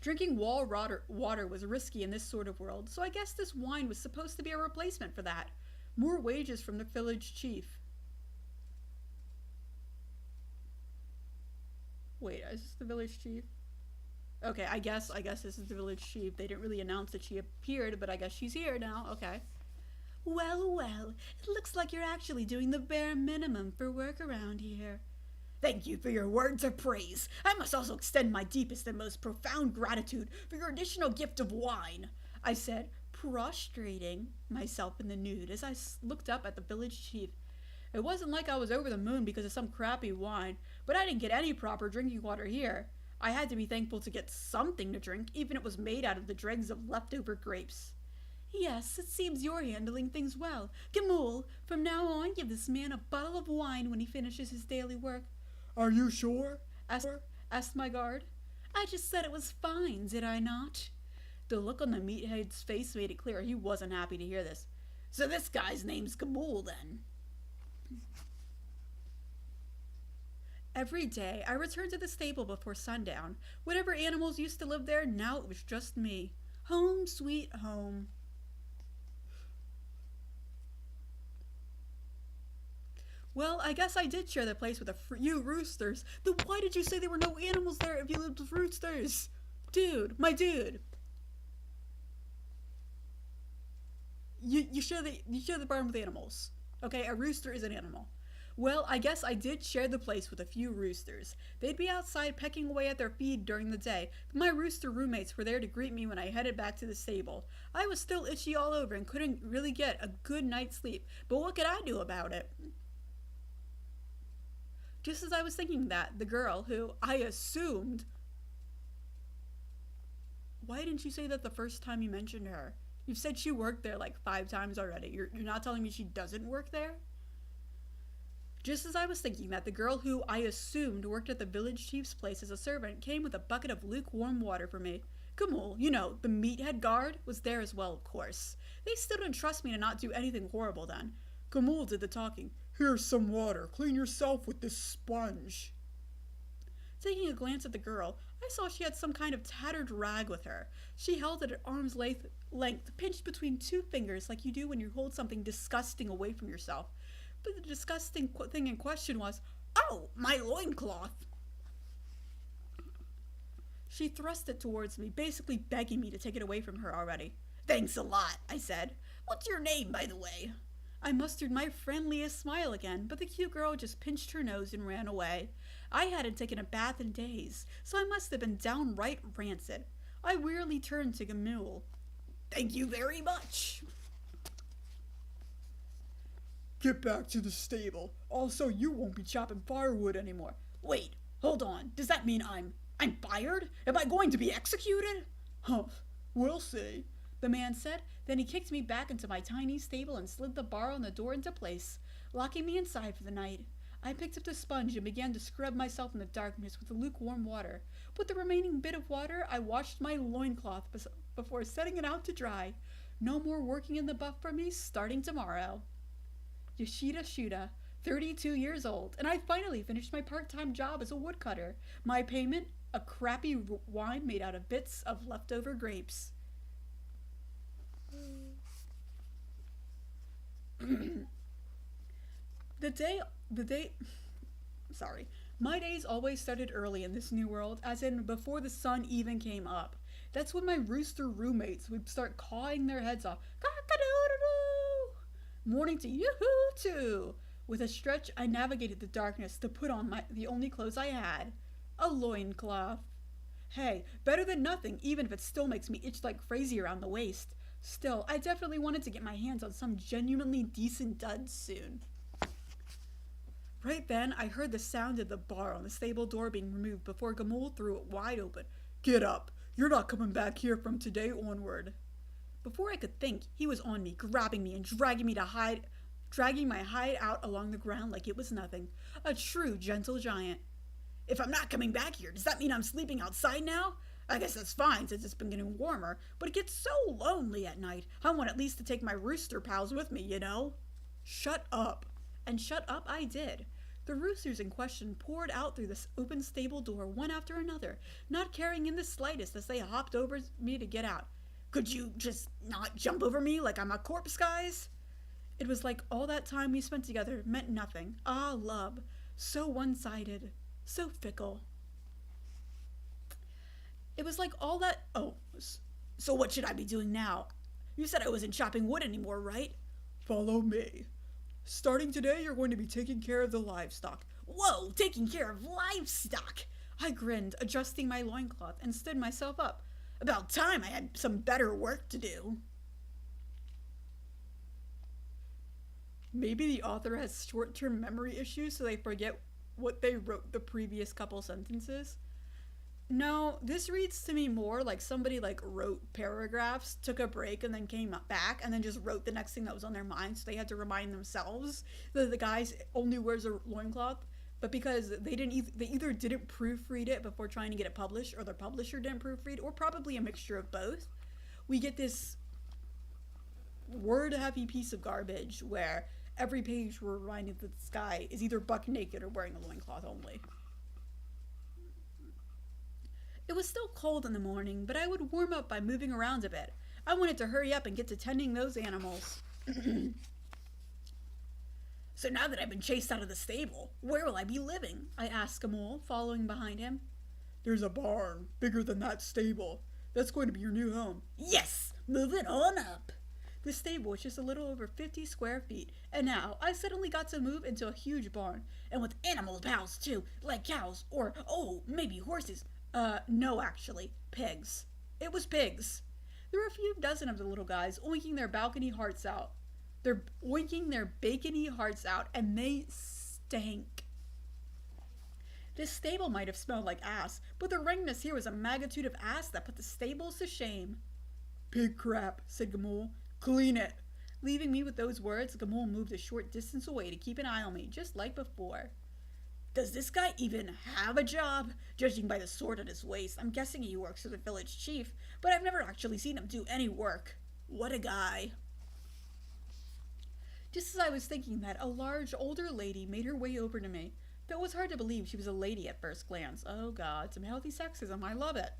Drinking wall water was risky in this sort of world, so I guess this wine was supposed to be a replacement for that. More wages from the village chief. Wait, is this the village chief? Okay, I guess this is the village chief. They didn't really announce that she appeared, but I guess she's here now. Okay. Well, well, it looks like you're actually doing the bare minimum for work around here. Thank you for your words of praise. I must also extend my deepest and most profound gratitude for your additional gift of wine, I said, prostrating myself in the nude as I looked up at the village chief. It wasn't like I was over the moon because of some crappy wine, but I didn't get any proper drinking water here. I had to be thankful to get something to drink, even if it was made out of the dregs of leftover grapes. Yes, it seems you're handling things well. Gamul, from now on, give this man a bottle of wine when he finishes his daily work. Are you sure? Asked my guard. I just said it was fine, did I not? The look on the meathead's face made it clear he wasn't happy to hear this. So this guy's name's Gamul, then. Every day, I returned to the stable before sundown. Whatever animals used to live there, now it was just me. Home, sweet home. Well, I guess I did share the place with a few roosters. Then why did you say there were no animals there if you lived with roosters? Dude, my dude. You share the barn with animals. Okay, a rooster is an animal. Well, I guess I did share the place with a few roosters. They'd be outside pecking away at their feed during the day, but my rooster roommates were there to greet me when I headed back to the stable. I was still itchy all over and couldn't really get a good night's sleep, but what could I do about it? Just as I was thinking that, the girl, who I assumed... Why didn't you say that the first time you mentioned her? You've said she worked there like 5 times already. You're not telling me she doesn't work there? Just as I was thinking that, the girl who I assumed worked at the village chief's place as a servant came with a bucket of lukewarm water for me. Gamul, you know, the meathead guard, was there as well, of course. They still didn't trust me to not do anything horrible then. Gamul did the talking. Here's some water. Clean yourself with this sponge. Taking a glance at the girl, I saw she had some kind of tattered rag with her. She held it at arm's length, pinched between 2 fingers like you do when you hold something disgusting away from yourself. But the disgusting thing in question was, oh, my loincloth. She thrust it towards me, basically begging me to take it away from her already. Thanks a lot, I said. What's your name, by the way? I mustered my friendliest smile again, but the cute girl just pinched her nose and ran away. I hadn't taken a bath in days, so I must have been downright rancid. I wearily turned to Gamul. Thank you very much. Get back to the stable. Also, you won't be chopping firewood anymore. Wait, hold on. Does that mean I'm fired? Am I going to be executed? Humph, we'll see, the man said. Then he kicked me back into my tiny stable and slid the bar on the door into place, locking me inside for the night. I picked up the sponge and began to scrub myself in the darkness with the lukewarm water. With the remaining bit of water, I washed my loincloth before setting it out to dry. No more working in the buff for me starting tomorrow. Yoshida Shuda, 32 years old, and I finally finished my part-time job as a woodcutter. My payment, a crappy wine made out of bits of leftover grapes. My days always started early in this new world, as in before the sun even came up. That's when my rooster roommates would start cawing their heads off. Cock-a-doodle-doo! Morning to yoo-hoo too. With a stretch, I navigated the darkness to put on the only clothes I had. A loincloth. Hey, better than nothing, even if it still makes me itch like crazy around the waist. Still, I definitely wanted to get my hands on some genuinely decent duds soon. Right then, I heard the sound of the bar on the stable door being removed before Gamul threw it wide open. Get up! You're not coming back here from today onward. Before I could think, he was on me, grabbing me and dragging my hide out along the ground like it was nothing. A true gentle giant. If I'm not coming back here, does that mean I'm sleeping outside now? I guess that's fine since it's been getting warmer, but it gets so lonely at night. I want at least to take my rooster pals with me, you know? Shut up. And shut up I did. The roosters in question poured out through this open stable door one after another, not caring in the slightest as they hopped over me to get out. Could you just not jump over me like I'm a corpse, guys? It was like all that time we spent together meant nothing. Ah, love. So one-sided. So fickle. It was like all that... Oh, so what should I be doing now? You said I wasn't chopping wood anymore, right? Follow me. Starting today, you're going to be taking care of the livestock. Whoa, taking care of livestock! I grinned, adjusting my loincloth, and stood myself up. About time I had some better work to do. Maybe the author has short-term memory issues so they forget what they wrote the previous couple sentences. No, this reads to me more like somebody like wrote paragraphs, took a break, and then came back and then just wrote the next thing that was on their mind, so they had to remind themselves that the guy only wears a loincloth. But because they either didn't proofread it before trying to get it published, or their publisher didn't proofread, or probably a mixture of both, we get this word-heavy piece of garbage where every page we're reminded that this guy is either buck naked or wearing a loincloth only. It was still cold in the morning, but I would warm up by moving around a bit. I wanted to hurry up and get to tending those animals. So now that I've been chased out of the stable, where will I be living? I asked Gamul, following behind him. There's a barn, bigger than that stable. That's going to be your new home. Yes! Moving on up! The stable was just a little over 50 square feet, and now I suddenly got to move into a huge barn, and with animal pals too, like cows, or, oh, maybe horses. No actually, pigs. It was pigs. There were a few dozen of the little guys oinking their balcony hearts out. They're oinking their bacony hearts out, and they stank. This stable might have smelled like ass, but the rankness here was a magnitude of ass that put the stables to shame. Pig crap, said Gamul. Clean it. Leaving me with those words, Gamul moved a short distance away to keep an eye on me, just like before. Does this guy even have a job? Judging by the sword at his waist, I'm guessing he works for the village chief, but I've never actually seen him do any work. What a guy. Just as I was thinking that, a large, older lady made her way over to me. Though it was hard to believe she was a lady at first glance. Oh god, some healthy sexism, I love it.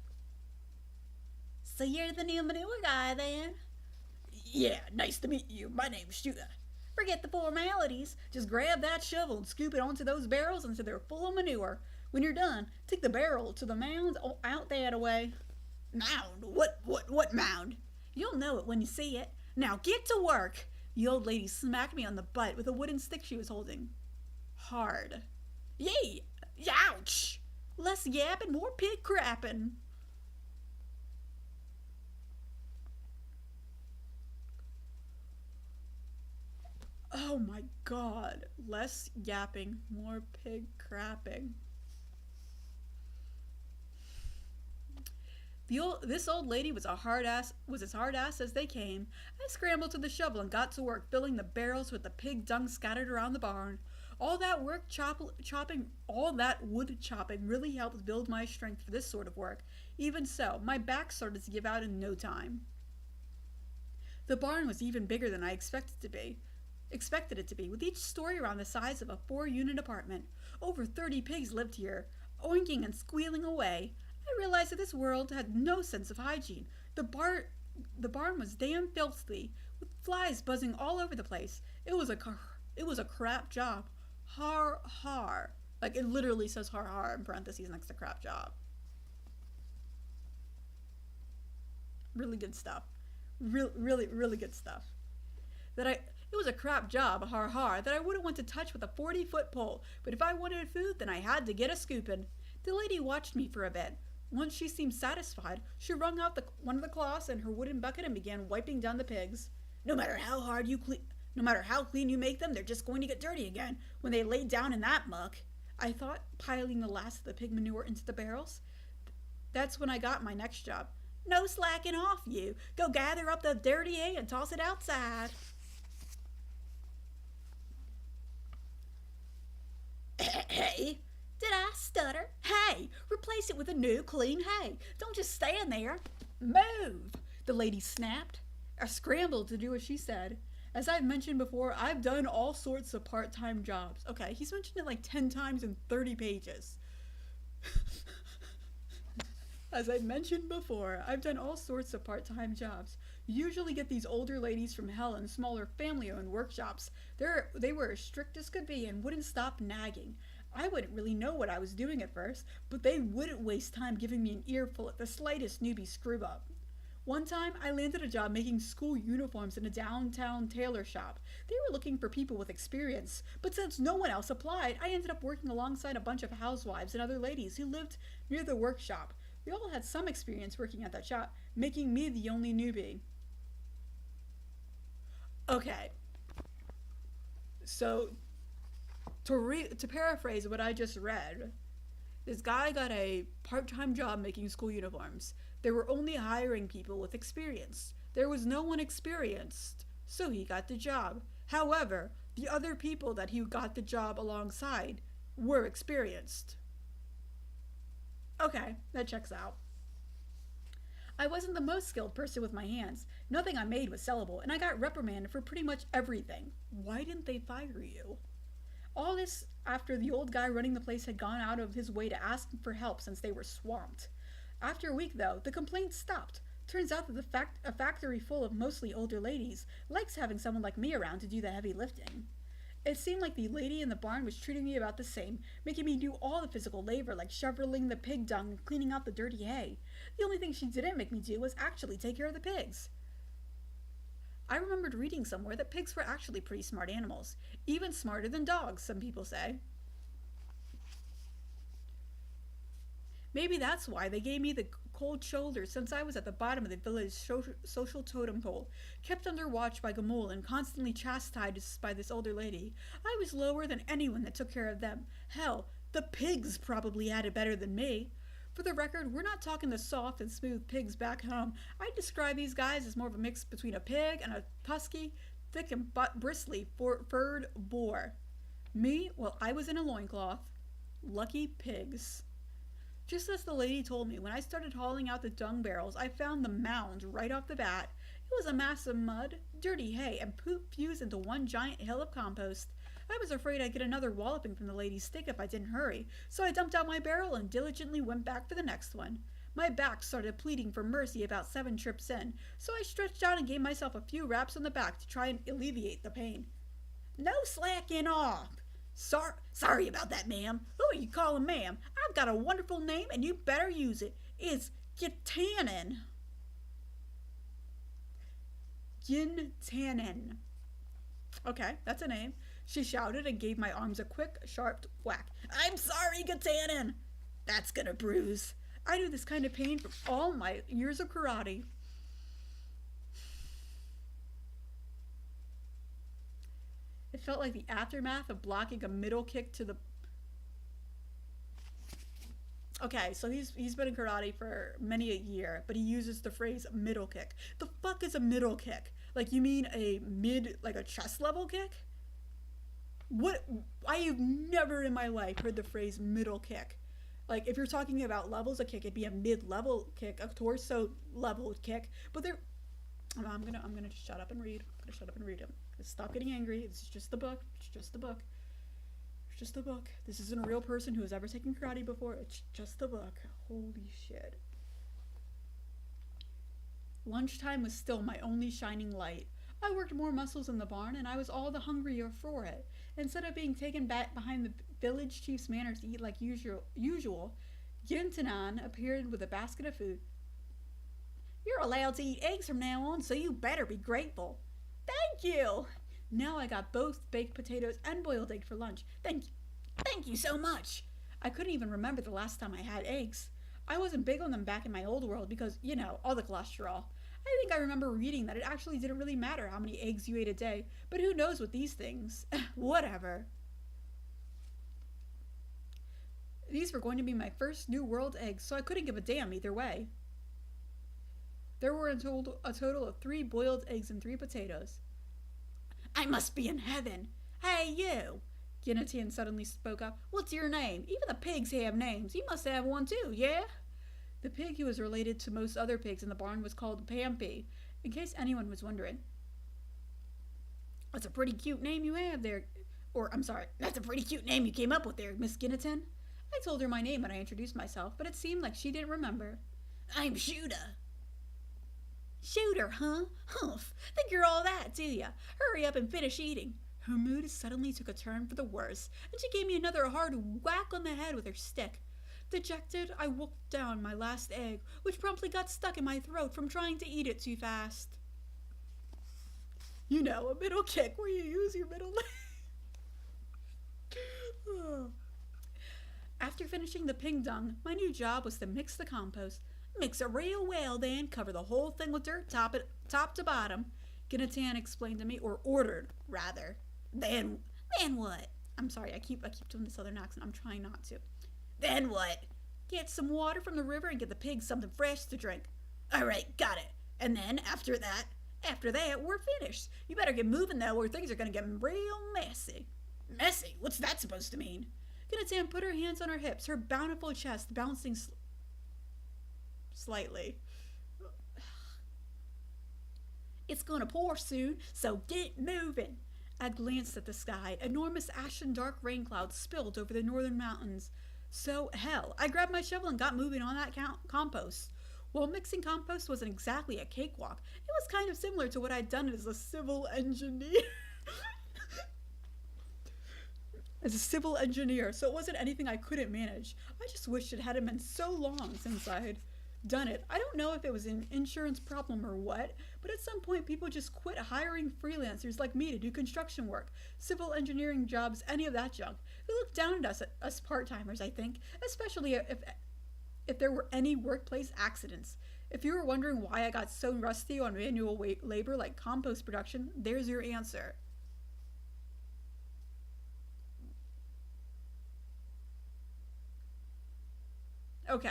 So you're the new manure guy, then? Yeah, nice to meet you. My name's Shooter. Forget the formalities. Just grab that shovel and scoop it onto those barrels until they're full of manure. When you're done, take the barrel to the mound out that way. Mound? What mound? You'll know it when you see it. Now get to work. The old lady smacked me on the butt with a wooden stick she was holding. Hard. Yay! Ouch! Less yapping, more pig crapping. Oh my god. Less yapping, more pig crapping. This old lady was as hard ass as they came. I scrambled to the shovel and got to work filling the barrels with the pig dung scattered around the barn. All that wood chopping really helped build my strength for this sort of work. Even so, my back started to give out in no time. The barn was even bigger than I expected it to be, with each story around the size of a 4-unit apartment. Over 30 pigs lived here, oinking and squealing away. I realized that this world had no sense of hygiene. The barn was damn filthy, with flies buzzing all over the place. It was a crap job. Har har. Like, it literally says har har in parentheses next to crap job. Really good stuff. Really good stuff. It was a crap job, har har, that I wouldn't want to touch with a 40-foot pole, but if I wanted food, then I had to get a scoopin'. The lady watched me for a bit. Once she seemed satisfied, she wrung out one of the cloths in her wooden bucket and began wiping down the pigs. No matter how clean you make them, they're just going to get dirty again when they lay down in that muck, I thought, piling the last of the pig manure into the barrels. That's when I got my next job. No slacking off, you. Go gather up the dirty hay and toss it outside. Hay? Did I stutter? Hay! Replace it with a new, clean hay. Don't just stand there. Move! The lady snapped. I scrambled to do as she said. As I've mentioned before, I've done all sorts of part-time jobs. Okay, he's mentioned it like 10 times in 30 pages. As I've mentioned before, I've done all sorts of part-time jobs. Usually get these older ladies from hell in smaller family-owned workshops. They were as strict as could be and wouldn't stop nagging. I wouldn't really know what I was doing at first, but they wouldn't waste time giving me an earful at the slightest newbie screw-up. One time, I landed a job making school uniforms in a downtown tailor shop. They were looking for people with experience, but since no one else applied, I ended up working alongside a bunch of housewives and other ladies who lived near the workshop. We all had some experience working at that shop, making me the only newbie. Okay, so to paraphrase what I just read, this guy got a part-time job making school uniforms. They were only hiring people with experience. There was no one experienced, so he got the job. However, the other people that he got the job alongside were experienced. Okay, that checks out. I wasn't the most skilled person with my hands. Nothing I made was sellable, and I got reprimanded for pretty much everything. Why didn't they fire you? All this after the old guy running the place had gone out of his way to ask for help since they were swamped. After a week, though, the complaints stopped. Turns out that a factory full of mostly older ladies likes having someone like me around to do the heavy lifting. It seemed like the lady in the barn was treating me about the same, making me do all the physical labor like shoveling the pig dung and cleaning out the dirty hay. The only thing she didn't make me do was actually take care of the pigs. I remembered reading somewhere that pigs were actually pretty smart animals, even smarter than dogs, some people say. Maybe that's why they gave me the cold shoulder since I was at the bottom of the village social totem pole, kept under watch by Gamul and constantly chastised by this older lady. I was lower than anyone that took care of them. Hell, the pigs probably had it better than me. For the record, we're not talking the soft and smooth pigs back home. I describe these guys as more of a mix between a pig and a husky, thick and bristly furred boar. Me, well, I was in a loincloth. Lucky pigs. Just as the lady told me, when I started hauling out the dung barrels, I found the mound right off the bat. It was a mass of mud, dirty hay, and poop fused into one giant hill of compost. I was afraid I'd get another walloping from the lady's stick if I didn't hurry, so I dumped out my barrel and diligently went back for the next one. My back started pleading for mercy about 7 trips in, so I stretched out and gave myself a few raps on the back to try and alleviate the pain. No slacking off! Sorry about that, ma'am. Who are you calling ma'am? I've got a wonderful name and you better use it. It's Gintanen. Gintanen. Okay, that's a name. She shouted and gave my arms a quick, sharp whack. I'm sorry, Gintanen. That's gonna bruise. I knew this kind of pain from all my years of karate. It felt like the aftermath of blocking a middle kick to the... Okay, so he's been in karate for many a year, but he uses the phrase middle kick. The fuck is a middle kick? Like, you mean like a chest level kick? What? I have never in my life heard the phrase middle kick. Like, if you're talking about levels of kick, it'd be a mid-level kick, a torso level kick, but they're... I'm gonna just shut up and read. I'm gonna shut up and read them. Stop getting angry. It's just a book. It's just a book. It's just a book. This isn't a real person who has ever taken karate before. It's just a book. Holy shit. Lunchtime was still my only shining light. I worked more muscles in the barn, and I was all the hungrier for it. Instead of being taken back behind the village chief's manors to eat like usual, Gintanan appeared with a basket of food. You're allowed to eat eggs from now on, so you better be grateful. Thank you! Now I got both baked potatoes and boiled egg for lunch. Thank you so much! I couldn't even remember the last time I had eggs. I wasn't big on them back in my old world because, you know, all the cholesterol. I think I remember reading that it actually didn't really matter how many eggs you ate a day, but who knows with these things. Whatever. These were going to be my first New World eggs, so I couldn't give a damn either way. There were a total of 3 boiled eggs and 3 potatoes. I must be in heaven. Hey, you! Gintanen suddenly spoke up. What's your name? Even the pigs have names. You must have one too, yeah? The pig who was related to most other pigs in the barn was called Pampy, in case anyone was wondering. That's a pretty cute name you have there. That's a pretty cute name you came up with there, Miss Gintanen. I told her my name when I introduced myself, but it seemed like she didn't remember. I'm Shooter. Shooter, huh? Humph. Think you're all that, do ya? Hurry up and finish eating. Her mood suddenly took a turn for the worse, and she gave me another hard whack on the head with her stick. Dejected, I wolfed down my last egg, which promptly got stuck in my throat from trying to eat it too fast. You know, a middle kick where you use your middle leg. After finishing the pig dung, my new job was to mix the compost. Mix it real well, then cover the whole thing with dirt, top to bottom. Ginatan explained to me, or ordered, rather. Then what? I'm sorry, I keep doing the southern accent. I'm trying not to. Then what? Get some water from the river and get the pigs something fresh to drink. All right, got it. And then after that, we're finished. You better get moving though, or things are gonna get real messy. Messy? What's that supposed to mean? Ginatan put her hands on her hips, her bountiful chest bouncing slightly. It's gonna pour soon, so get moving. I glanced at the sky. Enormous ashen dark rain clouds spilled over the northern mountains. So, hell, I grabbed my shovel and got moving on that compost. While mixing compost wasn't exactly a cakewalk, it was kind of similar to what I'd done as a civil engineer. So it wasn't anything I couldn't manage. I just wished it hadn't been so long since I'd done it. I don't know if it was an insurance problem or what, but at some point people just quit hiring freelancers like me to do construction work, civil engineering jobs, any of that junk. They looked down at us part-timers, I think, especially if there were any workplace accidents. If you were wondering why I got so rusty on manual labor like compost production, there's your answer. Okay,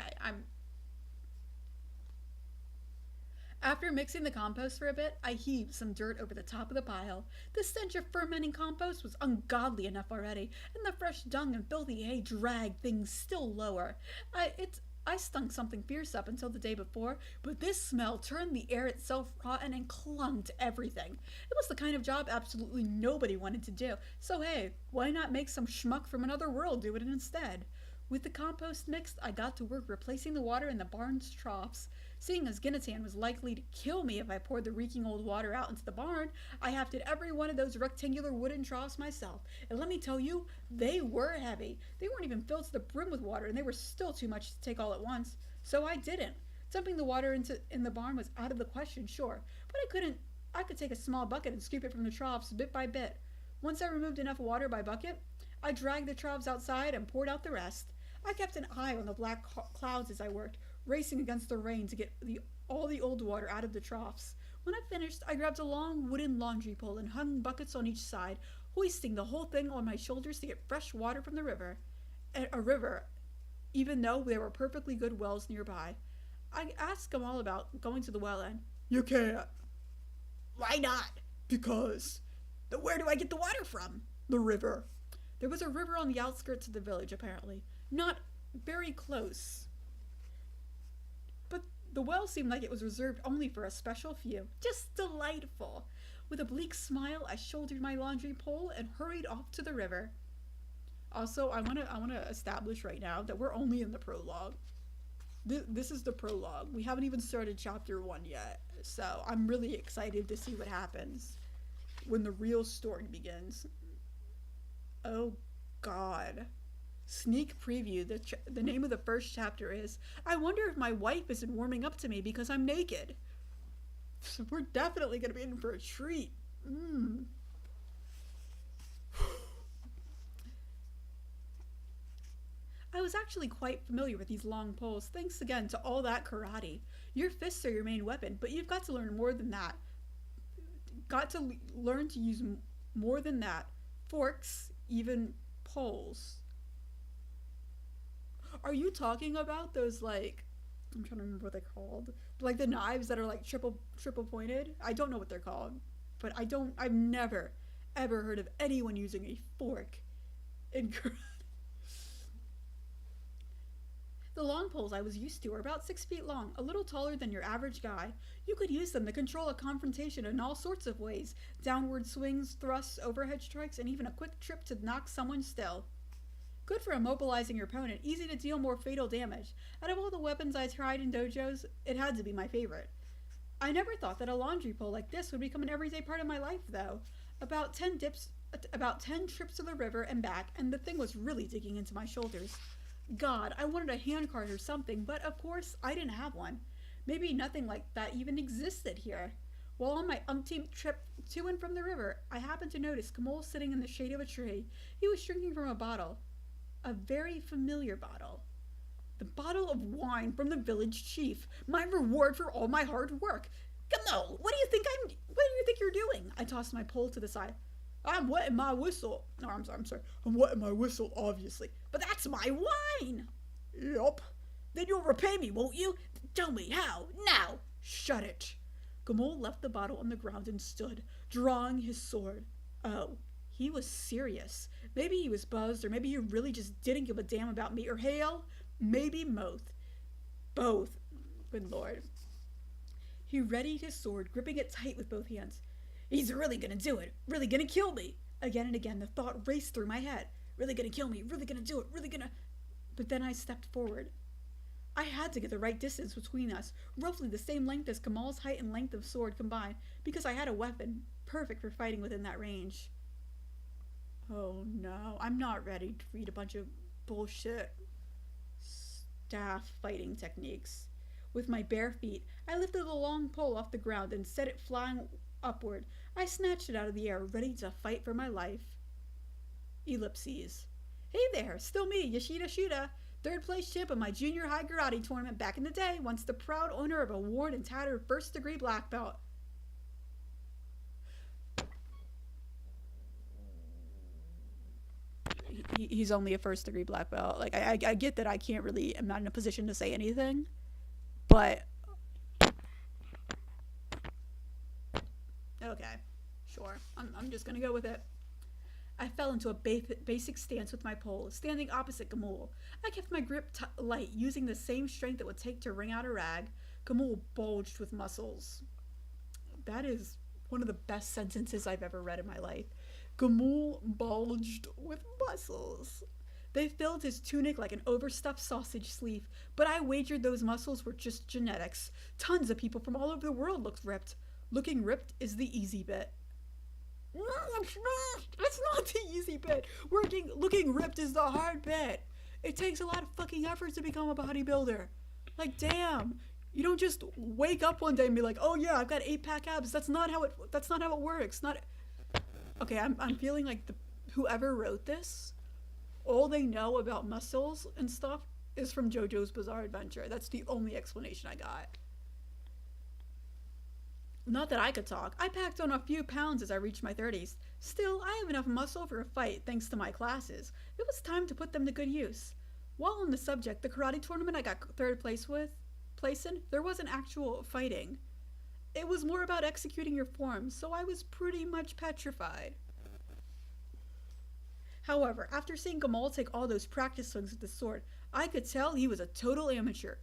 After mixing the compost for a bit, I heaved some dirt over the top of the pile. The stench of fermenting compost was ungodly enough already, and the fresh dung and filthy hay dragged things still lower. I stunk something fierce up until the day before, but this smell turned the air itself rotten and clung to everything. It was the kind of job absolutely nobody wanted to do, so hey, why not make some schmuck from another world do it instead? With the compost mixed, I got to work replacing the water in the barn's troughs. Seeing as Ginatan was likely to kill me if I poured the reeking old water out into the barn, I hefted every one of those rectangular wooden troughs myself. And let me tell you, they were heavy. They weren't even filled to the brim with water, and they were still too much to take all at once. So I didn't. Dumping the water in the barn was out of the question, sure, but I could take a small bucket and scoop it from the troughs bit by bit. Once I removed enough water by bucket, I dragged the troughs outside and poured out the rest. I kept an eye on the black clouds as I worked, racing against the rain to get all the old water out of the troughs. When I finished, I grabbed a long wooden laundry pole and hung buckets on each side, hoisting the whole thing on my shoulders to get fresh water from the river. A river, even though there were perfectly good wells nearby. I asked them all about going to the well and, "You can't." "Why not?" "Because." "Then where do I get the water from?" "The river." There was a river on the outskirts of the village, apparently. Not very close. But the well seemed like it was reserved only for a special few. Just delightful. With a bleak smile, I shouldered my laundry pole and hurried off to the river. Also, I want to establish right now that we're only in the prologue. This is the prologue. We haven't even started chapter 1 yet. So I'm really excited to see what happens when the real story begins. Oh, God. Sneak preview. The name of the first chapter is, I wonder if my wife isn't warming up to me because I'm naked. So we're definitely going to be in for a treat. I was actually quite familiar with these long poles, thanks again to all that karate. Your fists are your main weapon, but you've got to learn more than that. Got to learn to use more than that. Forks, even poles. Are you talking about those, like, I'm trying to remember what they're called, like the knives that are like triple pointed? I don't know what they're called, but I've never ever heard of anyone using a fork in karate. The long poles I was used to were about 6 feet long, a little taller than your average guy. You could use them to control a confrontation in all sorts of ways. Downward swings, thrusts, overhead strikes, and even a quick trip to knock someone still. Good for immobilizing your opponent, easy to deal more fatal damage. Out of all the weapons I tried in dojos, it had to be my favorite. I never thought that a laundry pole like this would become an everyday part of my life, though. About 10 trips to the river and back, and the thing was really digging into my shoulders. God, I wanted a handcart or something, but of course I didn't have one. Maybe nothing like that even existed here. While on my umpteenth trip to and from the river, I happened to notice Kamol sitting in the shade of a tree. He was drinking from a bottle, a very familiar bottle. The bottle of wine from the village chief, my reward for all my hard work. Kamol, what do you think you're doing? I tossed my pole to the side. I'm wetting my whistle. No, I'm sorry. I'm wetting my whistle, obviously. But that's my wine. Yup. Then you'll repay me, won't you? Tell me how. Now. Shut it. Gamol left the bottle on the ground and stood, drawing his sword. Oh, he was serious. Maybe he was buzzed, or maybe he really just didn't give a damn about me or Hale. Maybe both. Both. Good lord. He readied his sword, gripping it tight with both hands. He's really gonna do it. Really gonna kill me. Again and again, the thought raced through my head. Really gonna kill me. Really gonna do it. Really gonna... But then I stepped forward. I had to get the right distance between us, roughly the same length as Kamal's height and length of sword combined, because I had a weapon, perfect for fighting within that range. Oh no, I'm not ready to read a bunch of bullshit staff fighting techniques. With my bare feet, I lifted the long pole off the ground and set it flying upward. I snatched it out of the air, ready to fight for my life. Ellipses. Hey there, still me, Yoshida Shida. Third place champ of my junior high karate tournament back in the day, once the proud owner of a worn and tattered first degree black belt. He's only a first degree black belt. Like, I get that I can't really, I'm not in a position to say anything, but okay, sure. I'm just gonna go with it. I fell into a basic stance with my pole, standing opposite Gamul. I kept my grip light, using the same strength it would take to wring out a rag. Gamul bulged with muscles. That is one of the best sentences I've ever read in my life. Gamul bulged with muscles. They filled his tunic like an overstuffed sausage sleeve, but I wagered those muscles were just genetics. Tons of people from all over the world looked ripped. Looking ripped is the easy bit. No, it's not. That's not the easy bit. Looking ripped is the hard bit. It takes a lot of fucking effort to become a bodybuilder. Like, damn. You don't just wake up one day and be like, oh yeah, I've got 8-pack abs. That's not how it works. Not. Okay, I'm feeling like whoever wrote this, all they know about muscles and stuff is from JoJo's Bizarre Adventure. That's the only explanation I got. Not that I could talk. I packed on a few pounds as I reached my 30s. Still, I have enough muscle for a fight thanks to my classes. It was time to put them to good use. While on the subject, the karate tournament I got third place in, there wasn't actual fighting. It was more about executing your forms, so I was pretty much petrified. However, after seeing Gamal take all those practice swings with the sword, I could tell he was a total amateur.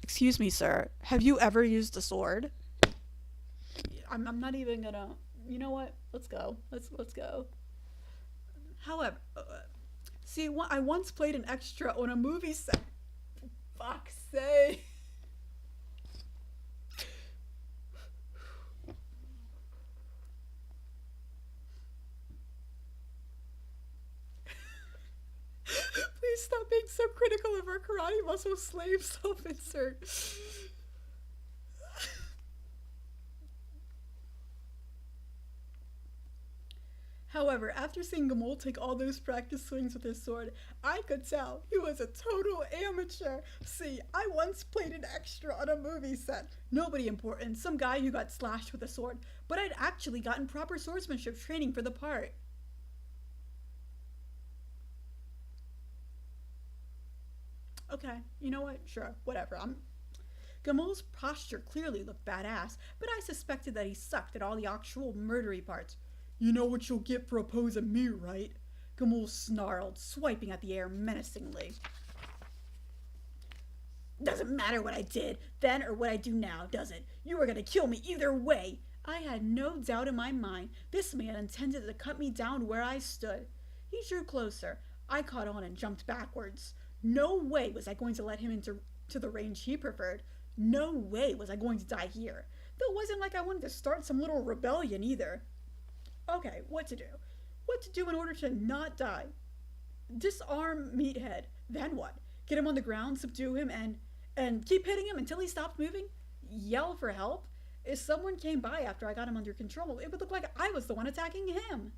Excuse me, sir. Have you ever used a sword? I'm not even gonna. You know what? Let's go. Let's go. However, see, I once played an extra on a movie set. Fuck's sake. Please stop being so critical of our karate muscle slave self-insert. However, after seeing Gamul take all those practice swings with his sword, I could tell he was a total amateur. See, I once played an extra on a movie set. Nobody important, some guy who got slashed with a sword, but I'd actually gotten proper swordsmanship training for the part. Okay, you know what? Sure, whatever. Gamul's posture clearly looked badass, but I suspected that he sucked at all the actual murdery parts. You know what you'll get for opposing me, right? Gamul snarled, swiping at the air menacingly. Doesn't matter what I did then or what I do now, does it? You were gonna kill me either way. I had no doubt in my mind this man intended to cut me down where I stood. He drew closer. I caught on and jumped backwards. No way was I going to let him into the range he preferred. No way was I going to die here. Though it wasn't like I wanted to start some little rebellion either. Okay, what to do? What to do in order to not die? Disarm Meathead. Then what? Get him on the ground, subdue him, and keep hitting him until he stops moving? Yell for help? If someone came by after I got him under control, it would look like I was the one attacking him.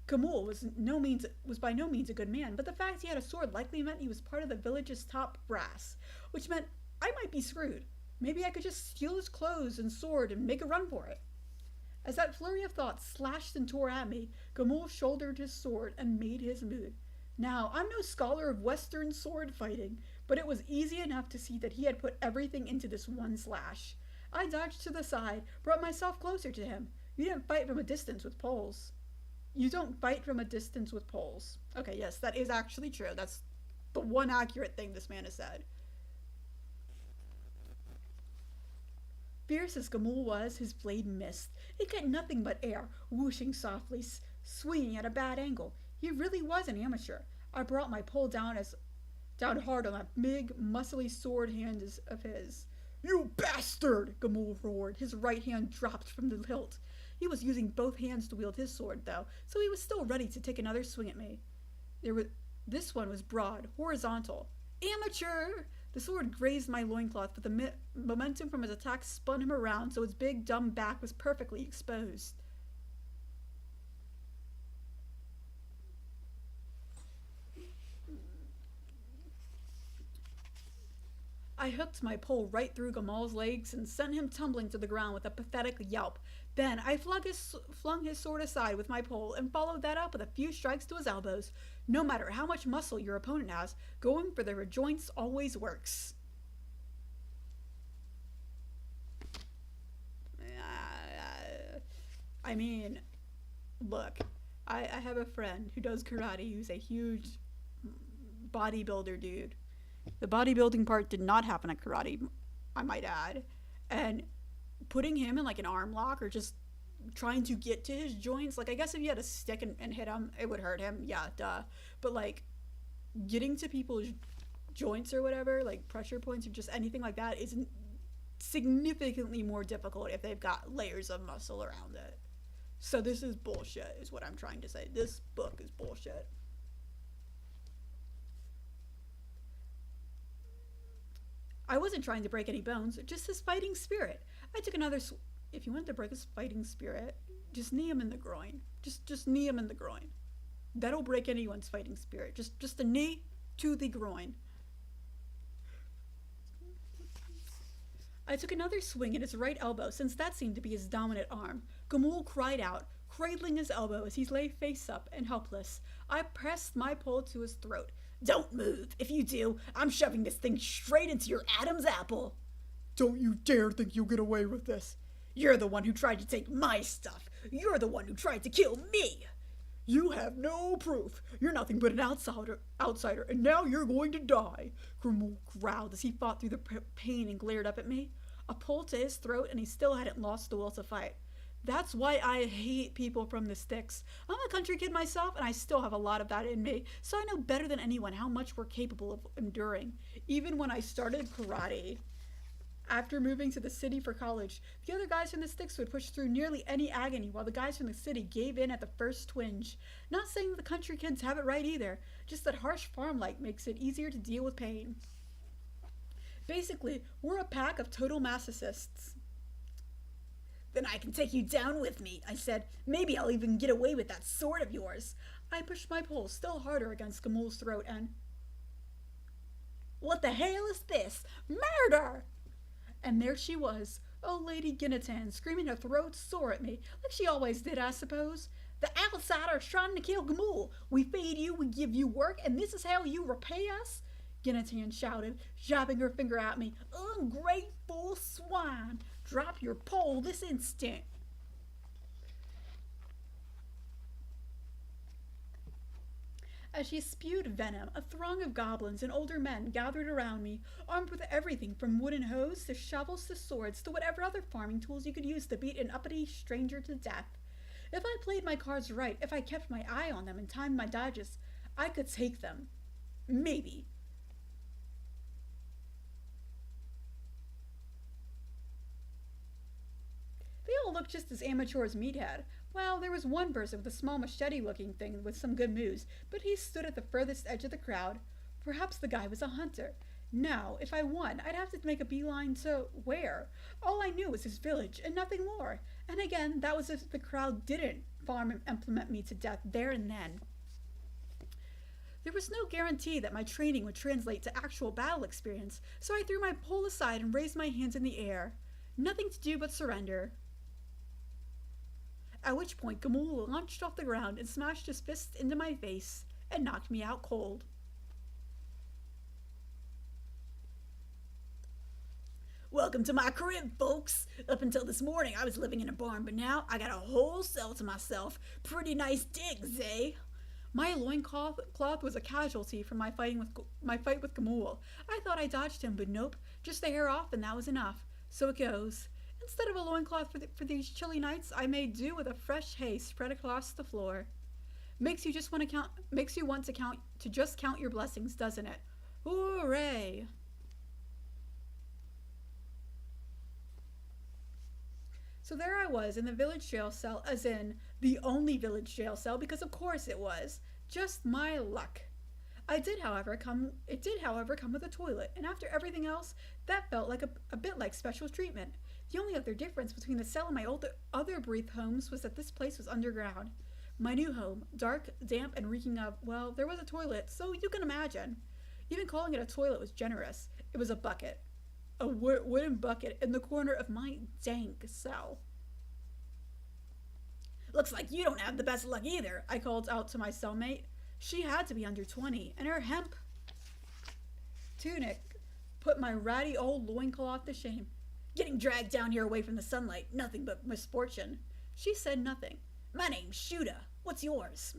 Kamul was by no means a good man, but the fact he had a sword likely meant he was part of the village's top brass, which meant I might be screwed. Maybe I could just steal his clothes and sword and make a run for it. As that flurry of thoughts slashed and tore at me, Gamul shouldered his sword and made his move. Now, I'm no scholar of Western sword fighting, but it was easy enough to see that he had put everything into this one slash. I dodged to the side, brought myself closer to him. You didn't fight from a distance with poles. You don't fight from a distance with poles. Okay, yes, that is actually true. That's the one accurate thing this man has said. Fierce as Gamul was, his blade missed. It got nothing but air, whooshing softly, swinging at a bad angle. He really was an amateur. I brought my pole down hard on that big, muscly sword hand of his. You bastard! Gamul roared. His right hand dropped from the hilt. He was using both hands to wield his sword, though, so he was still ready to take another swing at me. This one was broad, horizontal. Amateur! The sword grazed my loincloth, but the momentum from his attack spun him around so his big, dumb back was perfectly exposed. I hooked my pole right through Gamal's legs and sent him tumbling to the ground with a pathetic yelp. Then I flung his sword aside with my pole and followed that up with a few strikes to his elbows. No matter how much muscle your opponent has, going for the joints always works. I mean, look, I have a friend who does karate who's a huge bodybuilder dude. The bodybuilding part did not happen at karate, I might add. And putting him in like an arm lock or just trying to get to his joints, like I guess if you had a stick and hit him, it would hurt him. Yeah, duh. But like getting to people's joints or whatever, like pressure points or just anything like that is significantly more difficult if they've got layers of muscle around it. So this is bullshit, is what I'm trying to say. This book is bullshit. I wasn't trying to break any bones, just his fighting spirit. I took another if you wanted to break his fighting spirit, just knee him in the groin. Just knee him in the groin. That'll break anyone's fighting spirit. Just a knee to the groin. I took another swing at his right elbow, since that seemed to be his dominant arm. Gamul cried out, cradling his elbow as he lay face up and helpless. I pressed my pole to his throat. Don't move. If you do, I'm shoving this thing straight into your Adam's apple. Don't you dare think you'll get away with this. You're the one who tried to take my stuff. You're the one who tried to kill me. You have no proof. You're nothing but an outsider, and now you're going to die. Gamul growled as he fought through the pain and glared up at me. A pole to his throat, and he still hadn't lost the will to fight. That's why I hate people from the sticks. I'm a country kid myself, and I still have a lot of that in me, so I know better than anyone how much we're capable of enduring. Even when I started karate, after moving to the city for college, the other guys from the sticks would push through nearly any agony, while the guys from the city gave in at the first twinge. Not saying the country kids have it right either, just that harsh farm life makes it easier to deal with pain. Basically, we're a pack of total masochists. Then I can take you down with me, I said. Maybe I'll even get away with that sword of yours. I pushed my pole still harder against Gamul's throat and... What the hell is this? Murder! And there she was, old Lady Ginatan, screaming her throat sore at me, like she always did, I suppose. The outsider's trying to kill Gamul. We feed you, we give you work, and this is how you repay us? Ginatan shouted, jabbing her finger at me. Ungrateful swine! Drop your pole this instant! As she spewed venom, a throng of goblins and older men gathered around me, armed with everything from wooden hoes to shovels to swords to whatever other farming tools you could use to beat an uppity stranger to death. If I played my cards right, if I kept my eye on them and timed my dodges, I could take them. Maybe. They all looked just as amateur as Meathead. Well, there was one person with a small machete-looking thing with some good moves, but he stood at the furthest edge of the crowd. Perhaps the guy was a hunter. Now, if I won, I'd have to make a beeline to where? All I knew was his village, and nothing more. And again, that was if the crowd didn't farm and implement me to death there and then. There was no guarantee that my training would translate to actual battle experience, so I threw my pole aside and raised my hands in the air. Nothing to do but surrender. At which point, Gamul launched off the ground and smashed his fist into my face and knocked me out cold. Welcome to my crib, folks. Up until this morning, I was living in a barn, but now I got a whole cell to myself. Pretty nice digs, eh? My loincloth was a casualty from my fight with Gamul. I thought I dodged him, but nope, just the hair off and that was enough. So it goes. Instead of a loincloth for these chilly nights, I made do with a fresh hay spread across the floor. Makes you want to just count your blessings, doesn't it? Hooray! So there I was in the village jail cell, as in the only village jail cell, because of course it was. Just my luck. It did, however, come with a toilet, and after everything else, that felt like a bit like special treatment. The only other difference between the cell and my other brief homes was that this place was underground. My new home, dark, damp, and reeking of, well, there was a toilet, so you can imagine. Even calling it a toilet was generous. It was a bucket. A wooden bucket in the corner of my dank cell. Looks like you don't have the best luck either, I called out to my cellmate. She had to be under 20, and her hemp tunic put my ratty old loincloth to shame. Getting dragged down here away from the sunlight, nothing but misfortune. She said nothing. My name's Shuda. What's yours?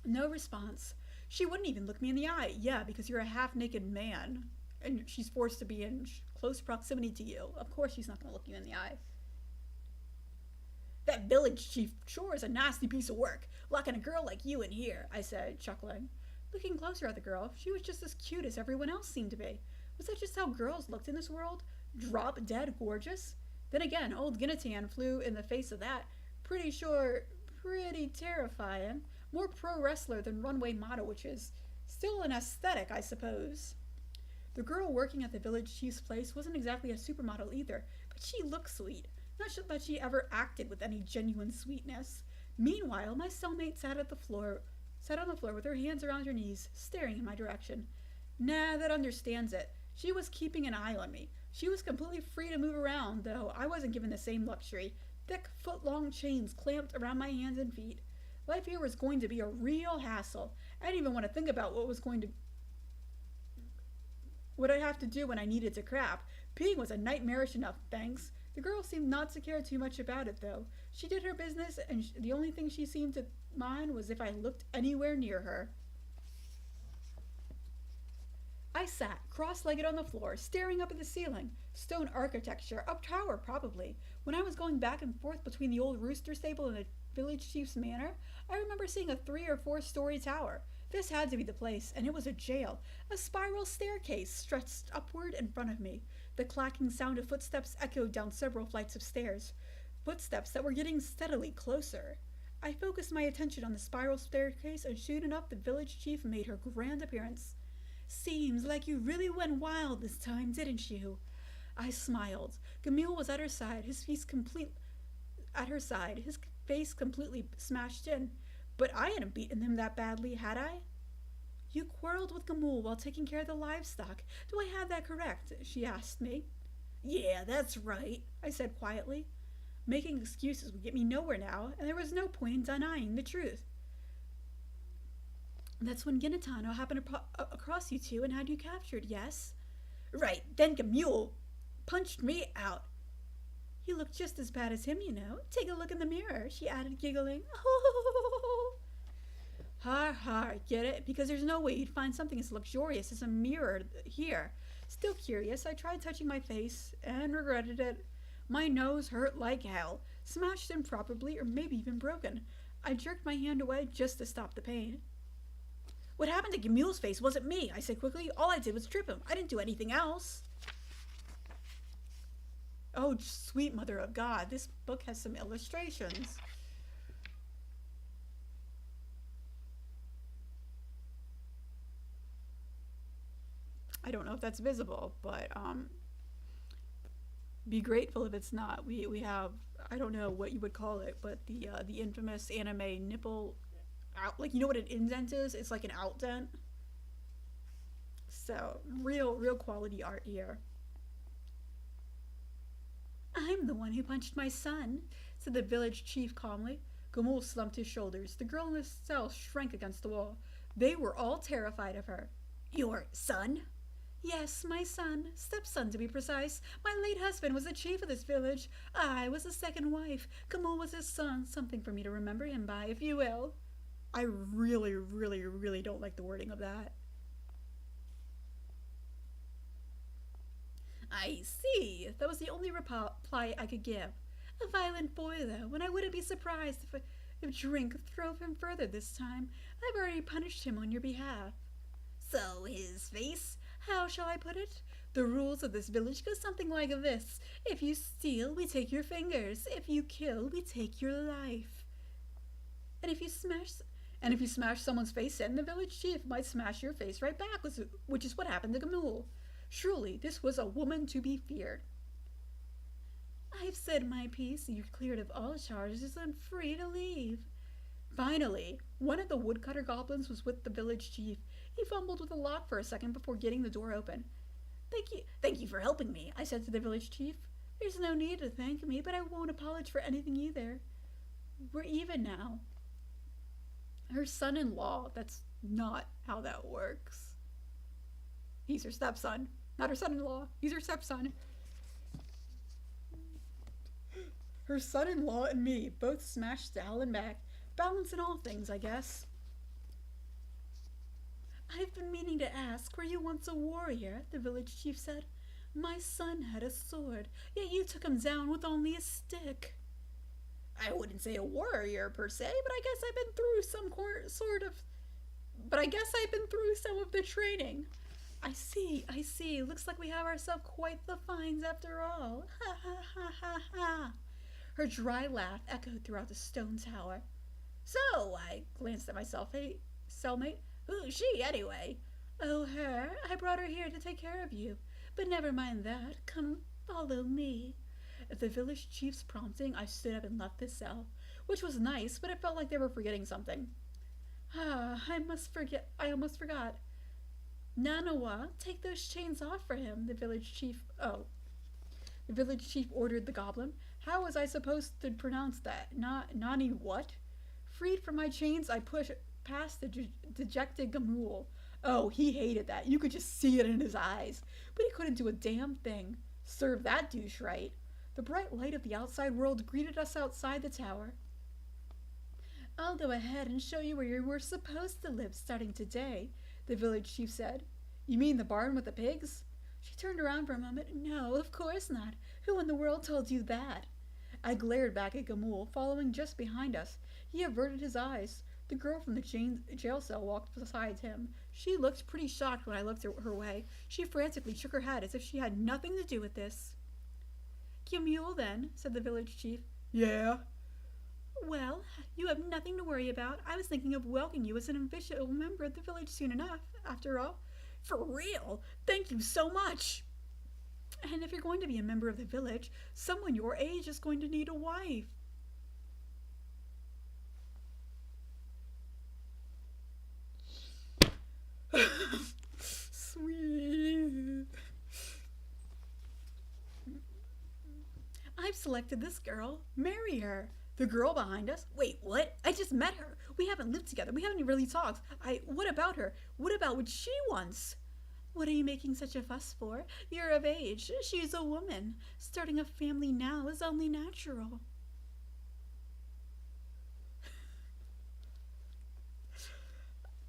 No response. She wouldn't even look me in the eye. Yeah, because you're a half-naked man, and she's forced to be in close proximity to you. Of course she's not going to look you in the eye. That village chief sure is a nasty piece of work, locking a girl like you in here, I said, chuckling. Looking closer at the girl, she was just as cute as everyone else seemed to be. Was that just how girls looked in this world? Drop-dead gorgeous? Then again, old Ginatan flew in the face of that. Pretty terrifying. More pro wrestler than runway model, which is still an aesthetic, I suppose. The girl working at the village chief's place wasn't exactly a supermodel either, but she looked sweet. Not that she ever acted with any genuine sweetness. Meanwhile, my cellmate sat on the floor with her hands around her knees, staring in my direction. Nah, that understands it. She was keeping an eye on me. She was completely free to move around, though I wasn't given the same luxury. Thick, foot-long chains clamped around my hands and feet. Life here was going to be a real hassle. I didn't even want to think about what I'd have to do when I needed to crap. Peeing was a nightmarish enough, thanks. The girl seemed not to care too much about it, though. She did her business, and the only thing she seemed to mind was if I looked anywhere near her. I sat, cross-legged on the floor, staring up at the ceiling. Stone architecture, a tower probably. When I was going back and forth between the old rooster stable and the village chief's manor, I remember seeing a 3 or 4-story tower. This had to be the place, and it was a jail. A spiral staircase stretched upward in front of me. The clacking sound of footsteps echoed down several flights of stairs. Footsteps that were getting steadily closer. I focused my attention on the spiral staircase, and soon enough the village chief made her grand appearance. Seems like you really went wild this time, didn't you? I smiled. Gamil was at her side, his face completely smashed in. But I hadn't beaten him that badly, had I? You quarreled with Gamul while taking care of the livestock. Do I have that correct? She asked me. Yeah, that's right, I said quietly. Making excuses would get me nowhere now, and there was no point in denying the truth. That's when Ginatano happened across you two and had you captured, yes? Right, then Gamul punched me out. You look just as bad as him, you know. Take a look in the mirror, she added, giggling. Ha ha, get it? Because there's no way you'd find something as luxurious as a mirror here. Still curious, I tried touching my face and regretted it. My nose hurt like hell, smashed improperly or maybe even broken. I jerked my hand away just to stop the pain. What happened to Gamul's face wasn't me, I said quickly. All I did was trip him. I didn't do anything else. Oh, sweet mother of God, this book has some illustrations. I don't know if that's visible, but be grateful if it's not. We have, I don't know what you would call it, but the infamous anime nipple out, like, you know what an indent is? It's like an outdent. So real quality art here. I'm the one who punched my son, said the village chief calmly. Gamul slumped his shoulders. The girl in the cell shrank against the wall. They were all terrified of her. Your son? Yes, my son, stepson to be precise. My late husband was the chief of this village. I was his second wife. Gamul was his son, something for me to remember him by, if you will. I really don't like the wording of that. I see. That was the only reply I could give. A violent boy, though, and I wouldn't be surprised if drink drove him further this time. I've already punished him on your behalf. So his face? How shall I put it? The rules of this village go something like this. If you steal, we take your fingers. If you kill, we take your life. And if you smash someone's face in, the village chief might smash your face right back, which is what happened to Gamul. Surely this was a woman to be feared. I've said my piece. You're cleared of all charges and free to leave. Finally, one of the woodcutter goblins was with the village chief. He fumbled with the lock for a second before getting the door open. Thank you for helping me, I said to the village chief. There's no need to thank me, but I won't apologize for anything either. We're even now. Her son-in-law, that's not how that works. He's her stepson. Not her son-in-law. He's her stepson. Her son-in-law and me both smashed Sal and back. Balance in all things, I guess. I've been meaning to ask, were you once a warrior? The village chief said. My son had a sword, yet you took him down with only a stick. I wouldn't say a warrior per se, but I guess I've been through some of the training. I see. Looks like we have ourselves quite the finds after all. Ha ha ha ha ha. Her dry laugh echoed throughout the stone tower. So, I glanced at myself. Hey, cellmate, who's she anyway? Oh, her. I brought her here to take care of you. But never mind that. Come, follow me. At the village chief's prompting, I stood up and left the cell, which was nice, but it felt like they were forgetting something. I almost forgot. Nanawa, take those chains off for him, the village chief ordered the goblin. How was I supposed to pronounce that? Nani what? Freed from my chains, I pushed past the dejected Gamul. Oh, he hated that. You could just see it in his eyes. But he couldn't do a damn thing. Serve that douche right. The bright light of the outside world greeted us outside the tower. I'll go ahead and show you where you were supposed to live starting today, the village chief said. You mean the barn with the pigs? She turned around for a moment. No, of course not. Who in the world told you that? I glared back at Gamul, following just behind us. He averted his eyes. The girl from the jail cell walked beside him. She looked pretty shocked when I looked her way. She frantically shook her head as if she had nothing to do with this. Gamul, then, said the village chief. Yeah? Well, you have nothing to worry about. I was thinking of welcoming you as an official member of the village soon enough, after all. For real? Thank you so much. And if you're going to be a member of the village, someone your age is going to need a wife. Sweet. I've selected this girl. Marry her. The girl behind us? Wait, what? I just met her. We haven't lived together. We haven't really talked. What about her? What about what she wants? What are you making such a fuss for? You're of age. She's a woman. Starting a family now is only natural.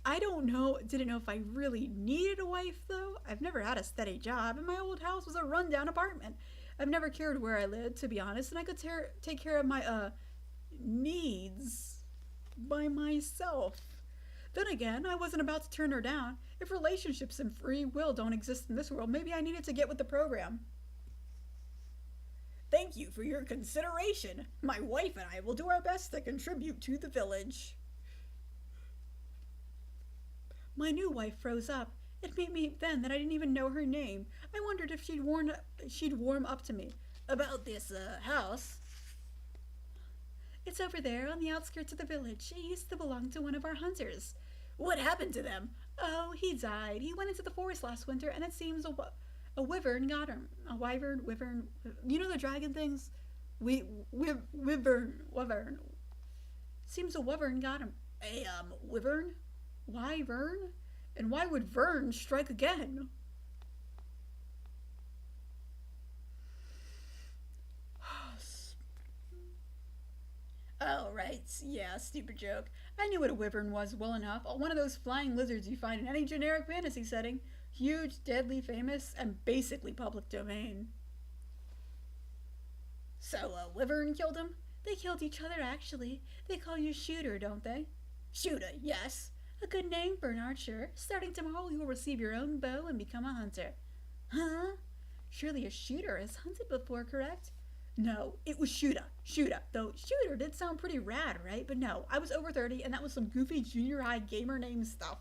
I didn't know if I really needed a wife, though. I've never had a steady job, and my old house was a rundown apartment. I've never cared where I lived, to be honest, and I could take care of my, needs by myself. Then again, I wasn't about to turn her down. If relationships and free will don't exist in this world, maybe I needed to get with the program. Thank you for your consideration. My wife and I will do our best to contribute to the village. My new wife froze up. It made me then that I didn't even know her name. I wondered if she'd warm up to me. About this, house. It's over there on the outskirts of the village. It used to belong to one of our hunters. What happened to them? Oh, he died. He went into the forest last winter, and it seems a wyvern got him. A wyvern. You know the dragon things? Wyvern. Seems a wyvern got him. A, wyvern? Wyvern? And why would Vern strike again? Oh, right. Yeah, stupid joke. I knew what a wyvern was well enough. One of those flying lizards you find in any generic fantasy setting. Huge, deadly, famous, and basically public domain. So, wyvern killed him? They killed each other, actually. They call you Shooter, don't they? Shooter, yes. A good name for an archer. Starting tomorrow, you will receive your own bow and become a hunter. Huh? Surely a shooter has hunted before, correct? No, it was Shooter. Shooter. Though Shooter did sound pretty rad, right? But no, I was over 30 and that was some goofy junior high gamer name stuff.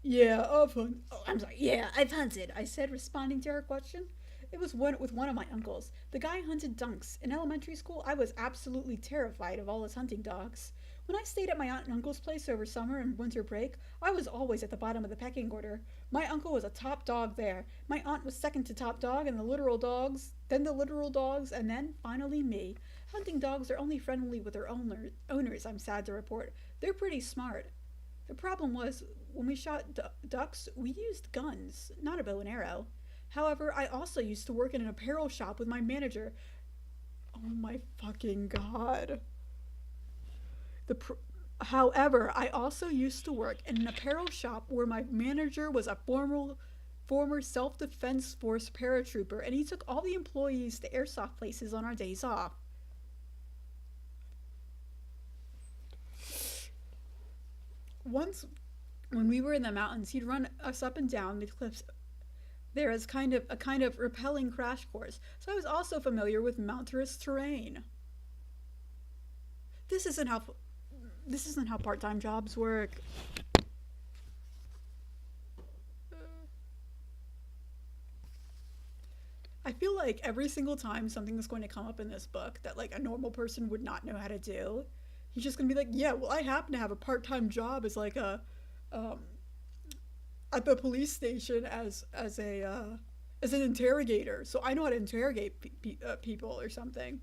Yeah, I've hunted. Oh, I'm sorry. Yeah, I've hunted, I said, responding to her question. It was with one of my uncles. The guy hunted dunks. In elementary school, I was absolutely terrified of all his hunting dogs. When I stayed at my aunt and uncle's place over summer and winter break, I was always at the bottom of the pecking order. My uncle was a top dog there. My aunt was second to top dog, and then the literal dogs, and then, finally, me. Hunting dogs are only friendly with their owners, I'm sad to report. They're pretty smart. The problem was, when we shot ducks, we used guns, not a bow and arrow. However, I also used to work in an apparel shop with my manager. Oh my fucking god. However, I also used to work in an apparel shop where my manager was a former self-defense force paratrooper, and he took all the employees to airsoft places on our days off. Once, when we were in the mountains, he'd run us up and down the cliffs there as a kind of rappelling crash course, so I was also familiar with mountainous terrain. This isn't how part-time jobs work. I feel like every single time something is going to come up in this book that like a normal person would not know how to do, he's just going to be like, yeah, well, I happen to have a part-time job as like a um, at the police station as an interrogator, so I know how to interrogate people or something.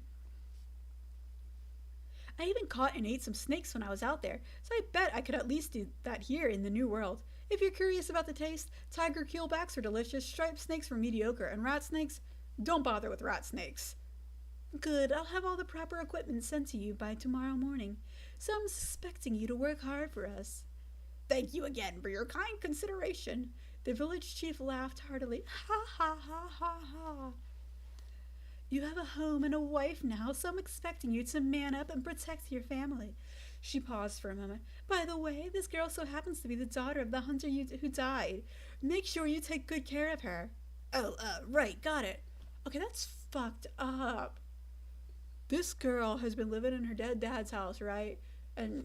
I even caught and ate some snakes when I was out there, so I bet I could at least do that here in the New World. If you're curious about the taste, tiger keelbacks are delicious, striped snakes were mediocre, and rat snakes, don't bother with rat snakes. Good, I'll have all the proper equipment sent to you by tomorrow morning, so I'm expecting you to work hard for us. Thank you again for your kind consideration. The village chief laughed heartily. Ha ha ha ha ha. You have a home and a wife now, so I'm expecting you to man up and protect your family. She paused for a moment. By the way, this girl so happens to be the daughter of the hunter who died. Make sure you take good care of her. Oh, right, got it. Okay, that's fucked up. This girl has been living in her dead dad's house, right? And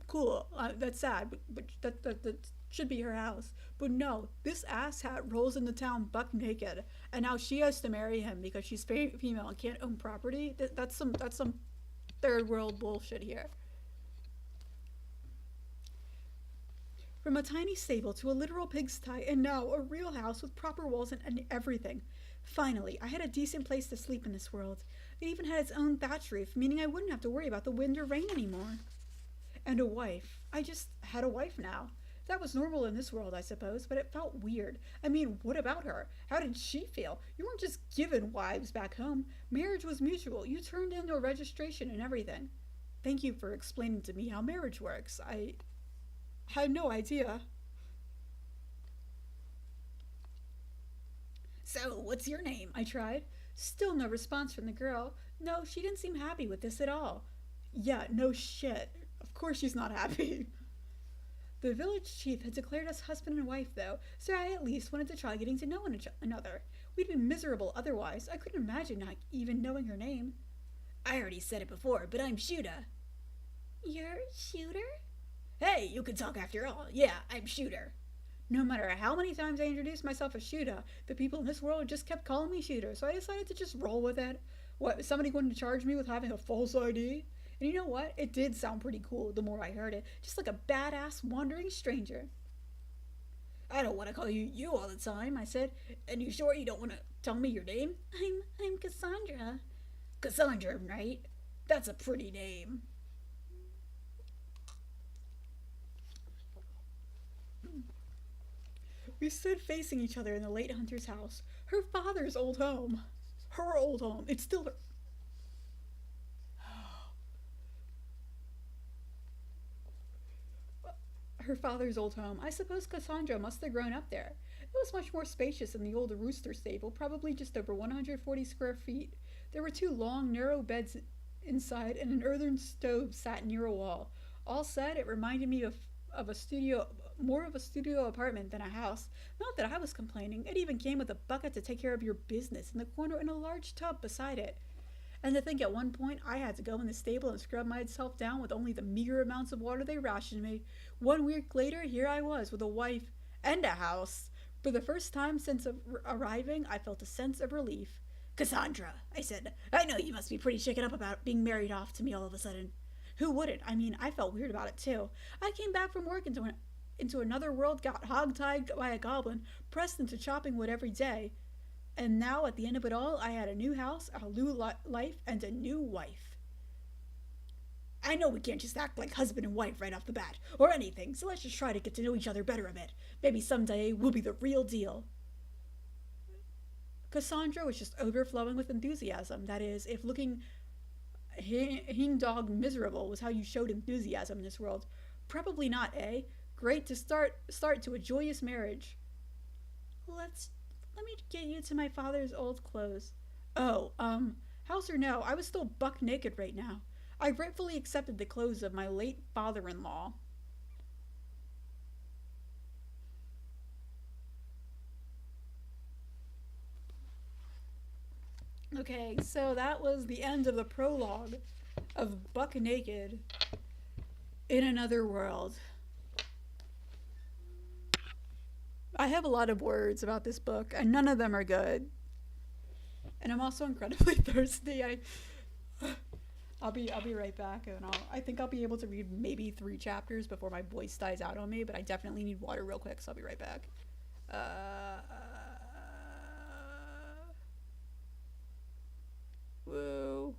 cool, that's sad, but that should be her house. But no, this asshat rolls into town buck naked, and now she has to marry him because she's female and can't own property. That's some third world bullshit here. From a tiny stable to a literal pigsty, and now a real house with proper walls and everything. Finally, I had a decent place to sleep in this world. It even had its own thatch roof, meaning I wouldn't have to worry about the wind or rain anymore. And a wife. I just had a wife now. That was normal in this world, I suppose, but it felt weird. I mean, what about her? How did she feel? You weren't just given wives back home. Marriage was mutual. You turned in a registration and everything. Thank you for explaining to me how marriage works. I had no idea. So, what's your name? I tried. Still no response from the girl. No, she didn't seem happy with this at all. Yeah, no shit. Of course she's not happy. The village chief had declared us husband and wife, though, so I at least wanted to try getting to know one another. We'd be miserable otherwise. I couldn't imagine not even knowing her name. I already said it before, but I'm Shooter. You're Shooter? Hey, you can talk after all. Yeah, I'm Shooter. No matter how many times I introduced myself as Shooter, the people in this world just kept calling me Shooter, so I decided to just roll with it. What, somebody going to charge me with having a false ID? And you know what? It did sound pretty cool the more I heard it, just like a badass wandering stranger. I don't want to call you you all the time, I said. And you sure you don't want to tell me your name? I'm Cassandra. Cassandra, right? That's a pretty name. We stood facing each other in the late hunter's house, her father's old home. Her old home. It's still her father's old home. I suppose Cassandra must have grown up there. It was much more spacious than the old rooster stable, probably just over 140 square feet. There were two long, narrow beds inside, and an earthen stove sat near a wall. All said, it reminded me of a studio, more of a studio apartment than a house. Not that I was complaining. It even came with a bucket to take care of your business in the corner and a large tub beside it. And to think at one point I had to go in the stable and scrub myself down with only the meager amounts of water they rationed me. 1 week later, here I was with a wife and a house. For the first time since arriving, I felt a sense of relief. Cassandra, I said, I know you must be pretty shaken up about being married off to me all of a sudden. Who wouldn't? I mean, I felt weird about it too. I came back from work into another world, got hog-tied by a goblin, pressed into chopping wood every day. And now, at the end of it all, I had a new house, a new life, and a new wife. I know we can't just act like husband and wife right off the bat, or anything, so let's just try to get to know each other better a bit. Maybe someday we'll be the real deal. Cassandra was just overflowing with enthusiasm. That is, if looking dog miserable was how you showed enthusiasm in this world. Probably not, eh? Great to start to a joyous marriage. Let me get you to my father's old clothes. Oh, house or no, I was still buck naked right now. I gratefully accepted the clothes of my late father-in-law. Okay, so that was the end of the prologue of Buck Naked in Another World. I have a lot of words about this book, and none of them are good. And I'm also incredibly thirsty. I'll be right back, and I think I'll be able to read maybe 3 chapters before my voice dies out on me. But I definitely need water real quick, so I'll be right back. Woo.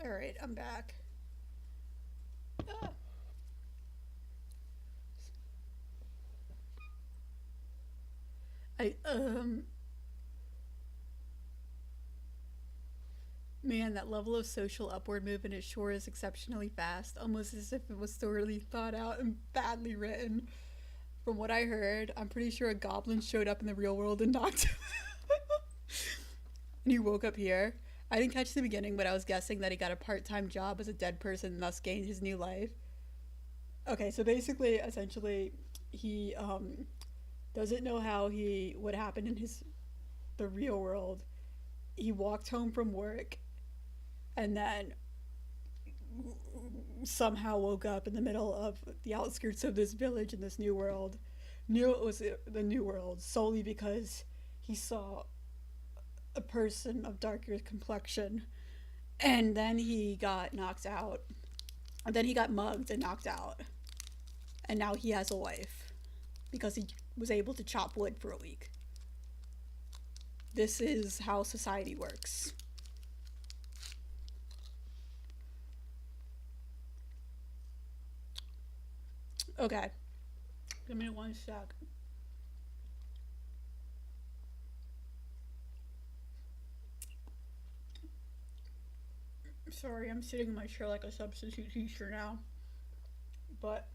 All right, I'm back. Ah. I Man, that level of social upward movement it sure is exceptionally fast, almost as if it was thoroughly thought out and badly written. From what I heard, I'm pretty sure a goblin showed up in the real world and knocked him. And he woke up here. I didn't catch the beginning, but I was guessing that he got a part-time job as a dead person and thus gained his new life. Okay, so basically, essentially, he doesn't know how he what happened in his the real world. He walked home from work and then somehow woke up in the middle of the outskirts of this village in this new world. Knew it was the new world solely because he saw a person of darker complexion, and then he got knocked out. And then he got mugged and knocked out, and now he has a wife because he was able to chop wood for a week. This is how society works. Okay, give me one sec. Sorry, I'm sitting in my chair like a substitute teacher now. But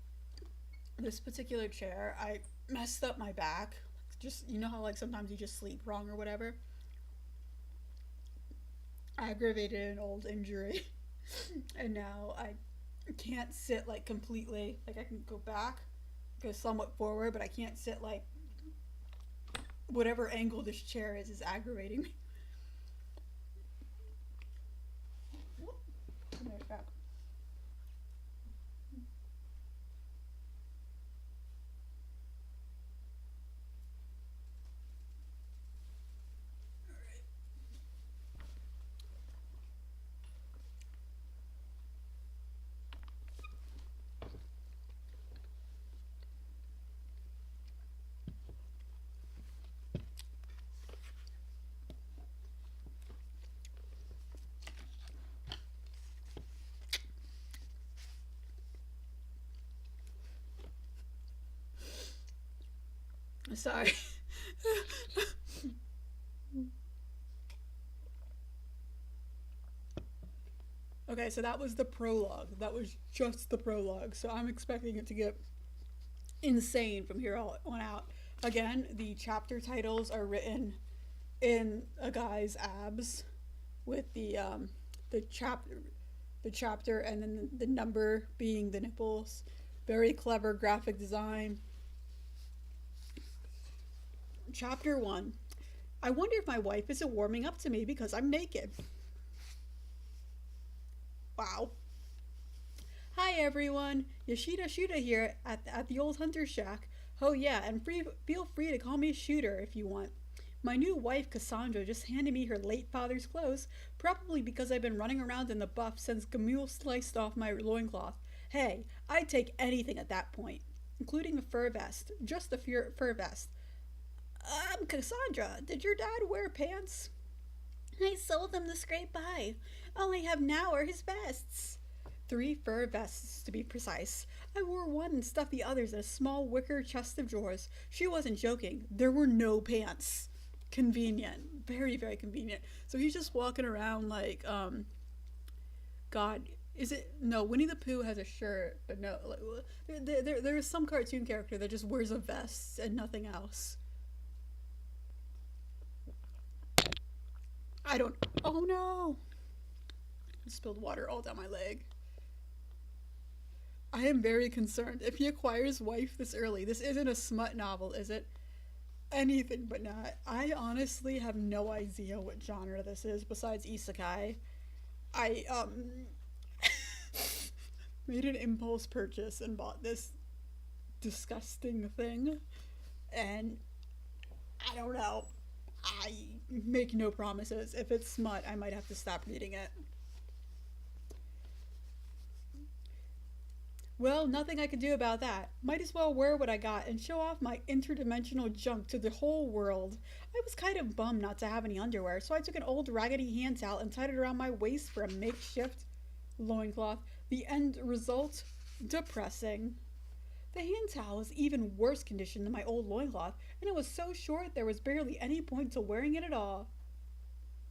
this particular chair, I messed up my back. Just, you know how, like, sometimes you just sleep wrong or whatever? Aggravated an old injury. And now I can't sit, like, completely. Like, I can go back, go somewhat forward, but I can't sit, like, whatever angle this chair is aggravating me. Come here, back. Sorry. Okay, so that was the prologue. That was just the prologue. So I'm expecting it to get insane from here on out. Again, the chapter titles are written in a guy's abs with the chapter and then the number being the nipples. Very clever graphic design. Chapter 1. I wonder if my wife isn't warming up to me because I'm naked. Wow. Hi everyone, Yoshida Shuda here at the old hunter shack. Oh yeah, and feel free to call me Shooter if you want. My new wife Cassandra just handed me her late father's clothes, probably because I've been running around in the buff since Gamul sliced off my loincloth. Hey, I'd take anything at that point, including a fur vest, just a fur vest. Cassandra, did your dad wear pants? I sold them to scrape by. All I have now are his vests. 3 fur vests, to be precise. I wore one and stuffed the others in a small wicker chest of drawers. She wasn't joking. There were no pants. Convenient. Very, very convenient. So he's just walking around like, God, is it? No, Winnie the Pooh has a shirt, but no, like, there is some cartoon character that just wears a vest and nothing else. I don't. Oh no! I spilled water all down my leg. I am very concerned. If he acquires wife this early, this isn't a smut novel, is it? Anything but not. I honestly have no idea what genre this is besides isekai. I made an impulse purchase and bought this disgusting thing, and I don't know. I make no promises. If it's smut, I might have to stop reading it. Well, nothing I can do about that. Might as well wear what I got and show off my interdimensional junk to the whole world. I was kind of bummed not to have any underwear, so I took an old raggedy hand towel and tied it around my waist for a makeshift loincloth. The end result? Depressing. The hand towel was even worse condition than my old loincloth, and it was so short there was barely any point to wearing it at all.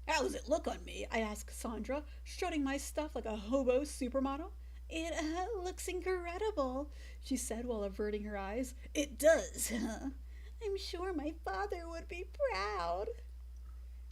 How does it look on me? I asked Cassandra, strutting my stuff like a hobo supermodel. It looks incredible, she said while averting her eyes. It does. I'm sure my father would be proud.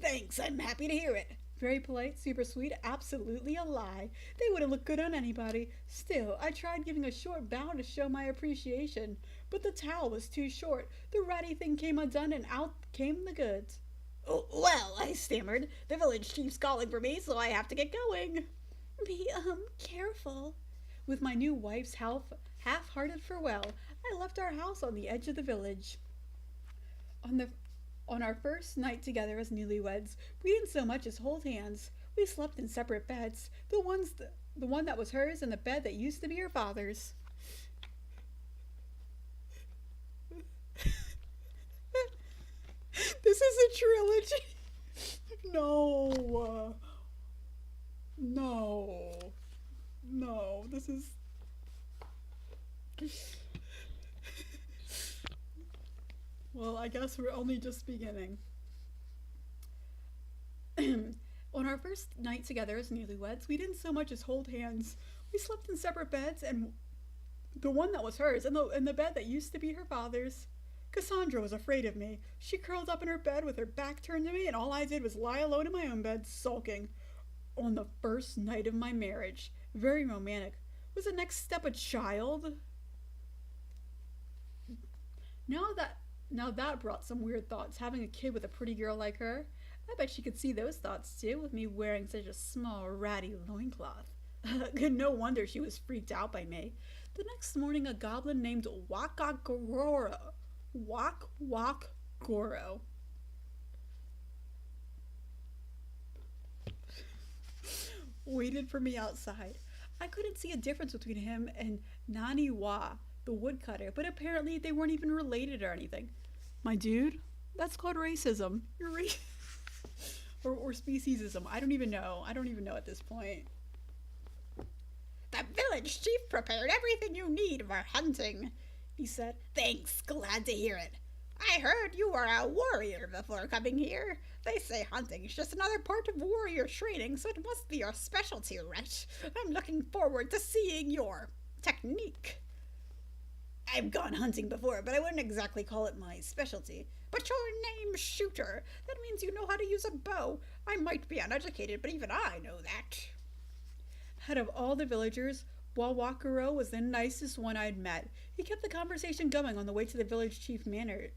Thanks, I'm happy to hear it. Very polite, super sweet, absolutely a lie. They wouldn't look good on anybody. Still, I tried giving a short bow to show my appreciation, but the towel was too short. The ratty thing came undone and out came the goods. Oh, well, I stammered. The village chief's calling for me, so I have to get going. Be, careful. With my new wife's half-hearted farewell, I left our house on the edge of the village. On our first night together as newlyweds, we didn't so much as hold hands. We slept in separate beds, the one that was hers and the bed that used to be her father's. This is a trilogy. No. No, this is... Well, I guess we're only just beginning. On our first night together as newlyweds, we didn't so much as hold hands. We slept in separate beds, and the one that was hers, and the bed that used to be her father's. Cassandra was afraid of me. She curled up in her bed with her back turned to me, and all I did was lie alone in my own bed, sulking. On the first night of my marriage. Very romantic. Was the next step a child? Now that brought some weird thoughts, having a kid with a pretty girl like her. I bet she could see those thoughts too, with me wearing such a small, ratty loincloth. No wonder she was freaked out by me. The next morning, a goblin named Wakagoro waited for me outside. I couldn't see a difference between him and Naniwa, the woodcutter, but apparently they weren't even related or anything. My dude, that's called racism. Or speciesism. I don't even know at this point. The village chief prepared everything you need for hunting, he said. Thanks, glad to hear it. I heard you were a warrior before coming here. They say hunting is just another part of warrior training, so it must be your specialty, right? I'm looking forward to seeing your technique. I've gone hunting before, but I wouldn't exactly call it my specialty. But your name's Shooter. That means you know how to use a bow. I might be uneducated, but even I know that. Out of all the villagers, Wawakuro was the nicest one I'd met. He kept the conversation going on the way to the village chief's manor.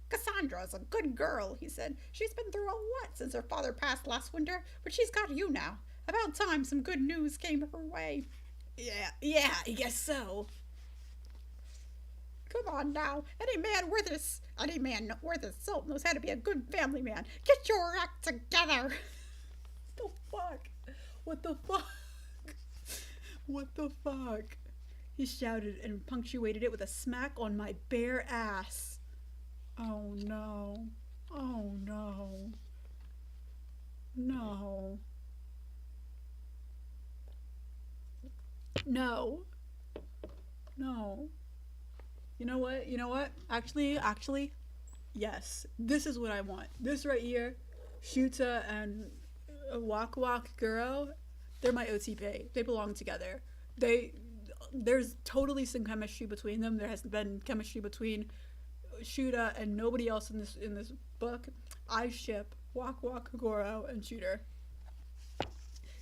Cassandra's a good girl, he said. She's been through a lot since her father passed last winter, but she's got you now. About time some good news came her way. Yeah, I guess so. Come on now. Any man worth his salt knows how to be a good family man. Get your act together. What the fuck? He shouted and punctuated it with a smack on my bare ass. Oh no. You know what? Actually, yes. This is what I want. This right here, Shuta and Wakaguro, they're my OTP. They belong together. There's totally some chemistry between them. There has been chemistry between Shuta and nobody else in this book. I ship Wakaguro and Shooter.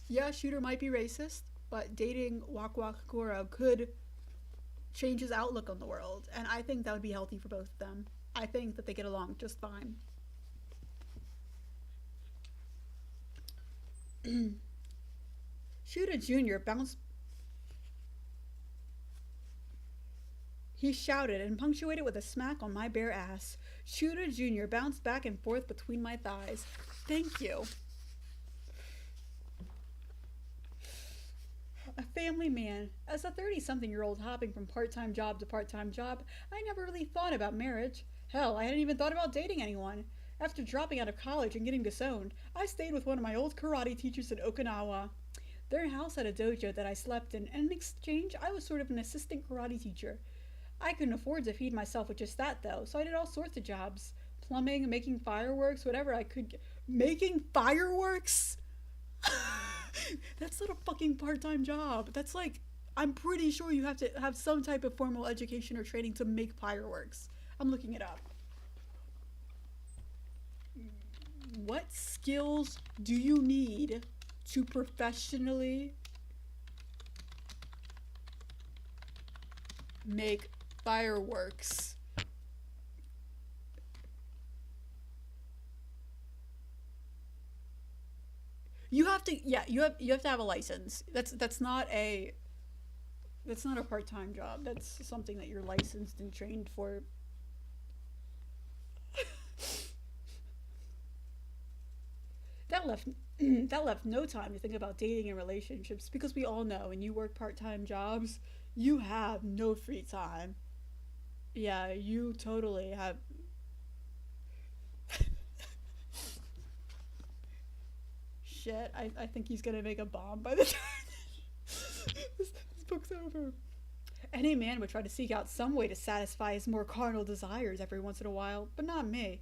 Yeah, Shooter might be racist, but dating Wakaguro could change his outlook on the world, and I think that would be healthy for both of them. I think that they get along just fine. Shooter Jr. bounced. He shouted and punctuated with a smack on my bare ass. Shooter Jr. bounced back and forth between my thighs. Thank you. A family man. As a 30-something-year-old hopping from part-time job to part-time job, I never really thought about marriage. Hell, I hadn't even thought about dating anyone. After dropping out of college and getting disowned, I stayed with one of my old karate teachers in Okinawa. Their house had a dojo that I slept in, and in exchange, I was sort of an assistant karate teacher. I couldn't afford to feed myself with just that, though, so I did all sorts of jobs: plumbing, making fireworks, whatever I could get. Making fireworks? That's not a fucking part time job. That's like, I'm pretty sure you have to have some type of formal education or training to make fireworks. I'm looking it up. What skills do you need to professionally make fireworks? You have to, yeah, you have to have a license. That's not a part-time job. That's something that you're licensed and trained for. That left that left no time to think about dating and relationships, because we all know when you work part-time jobs, you have no free time. Yeah, you totally have. Shit, I think he's gonna make a bomb by the time this book's over. Any man would try to seek out some way to satisfy his more carnal desires every once in a while, but not me.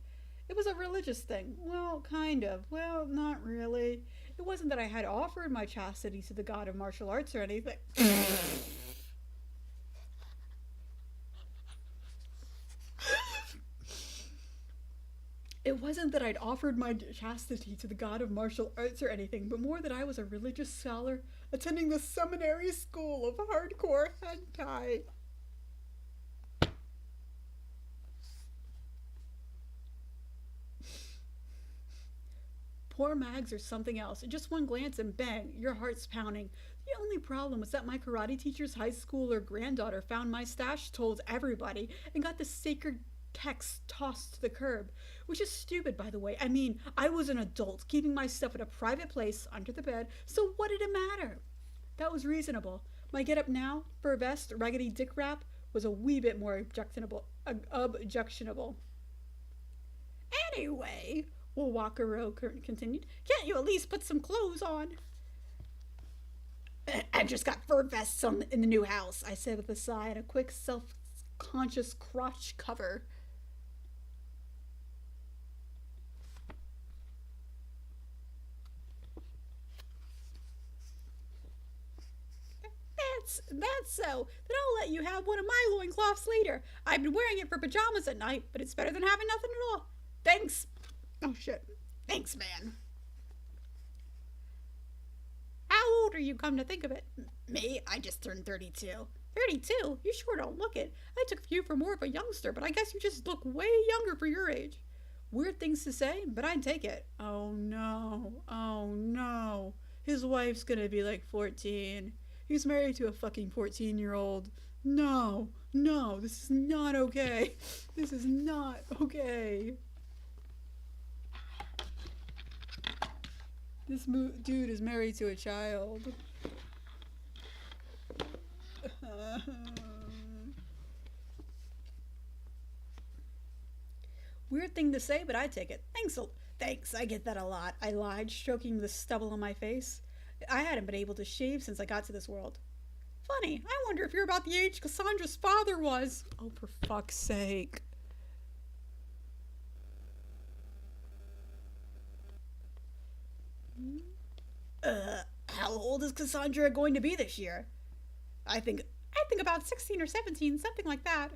It was a religious thing. Well, kind of. Well, not really. It wasn't that I had offered my chastity to the god of martial arts or anything. It wasn't that I'd offered my chastity to the god of martial arts or anything, but more that I was a religious scholar attending the seminary school of hardcore hentai. Poor mags or something else. Just one glance and bang, your heart's pounding. The only problem was that my karate teacher's high schooler granddaughter found my stash, told everybody, and got the sacred text tossed to the curb. Which is stupid, by the way. I mean, I was an adult, keeping my stuff in a private place under the bed, so what did it matter? That was reasonable. My get up now, fur vest, raggedy dick wrap, was a wee bit more objectionable. Anyway, Wakaro continued, can't you at least put some clothes on? I've just got fur vests on in the new house, I said with a sigh and a quick self-conscious crotch cover. That's so. Then I'll let you have one of my loincloths later. I've been wearing it for pajamas at night, but it's better than having nothing at all. Thanks. Oh, shit. Thanks, man. How old are you, come to think of it? Me? I just turned 32. 32? You sure don't look it. I took you for more of a youngster, but I guess you just look way younger for your age. Weird things to say, but I'd take it. Oh, no. Oh, no. His wife's gonna be like 14. He's married to a fucking 14-year-old. No, no, this is not okay. This is not okay. This dude is married to a child. Weird thing to say, but I take it. Thanks, I get that a lot. I lied, stroking the stubble on my face. I hadn't been able to shave since I got to this world. Funny, I wonder if you're about the age Cassandra's father was. Oh, for fuck's sake. How old is Cassandra going to be this year? I think about 16 or 17, something like that.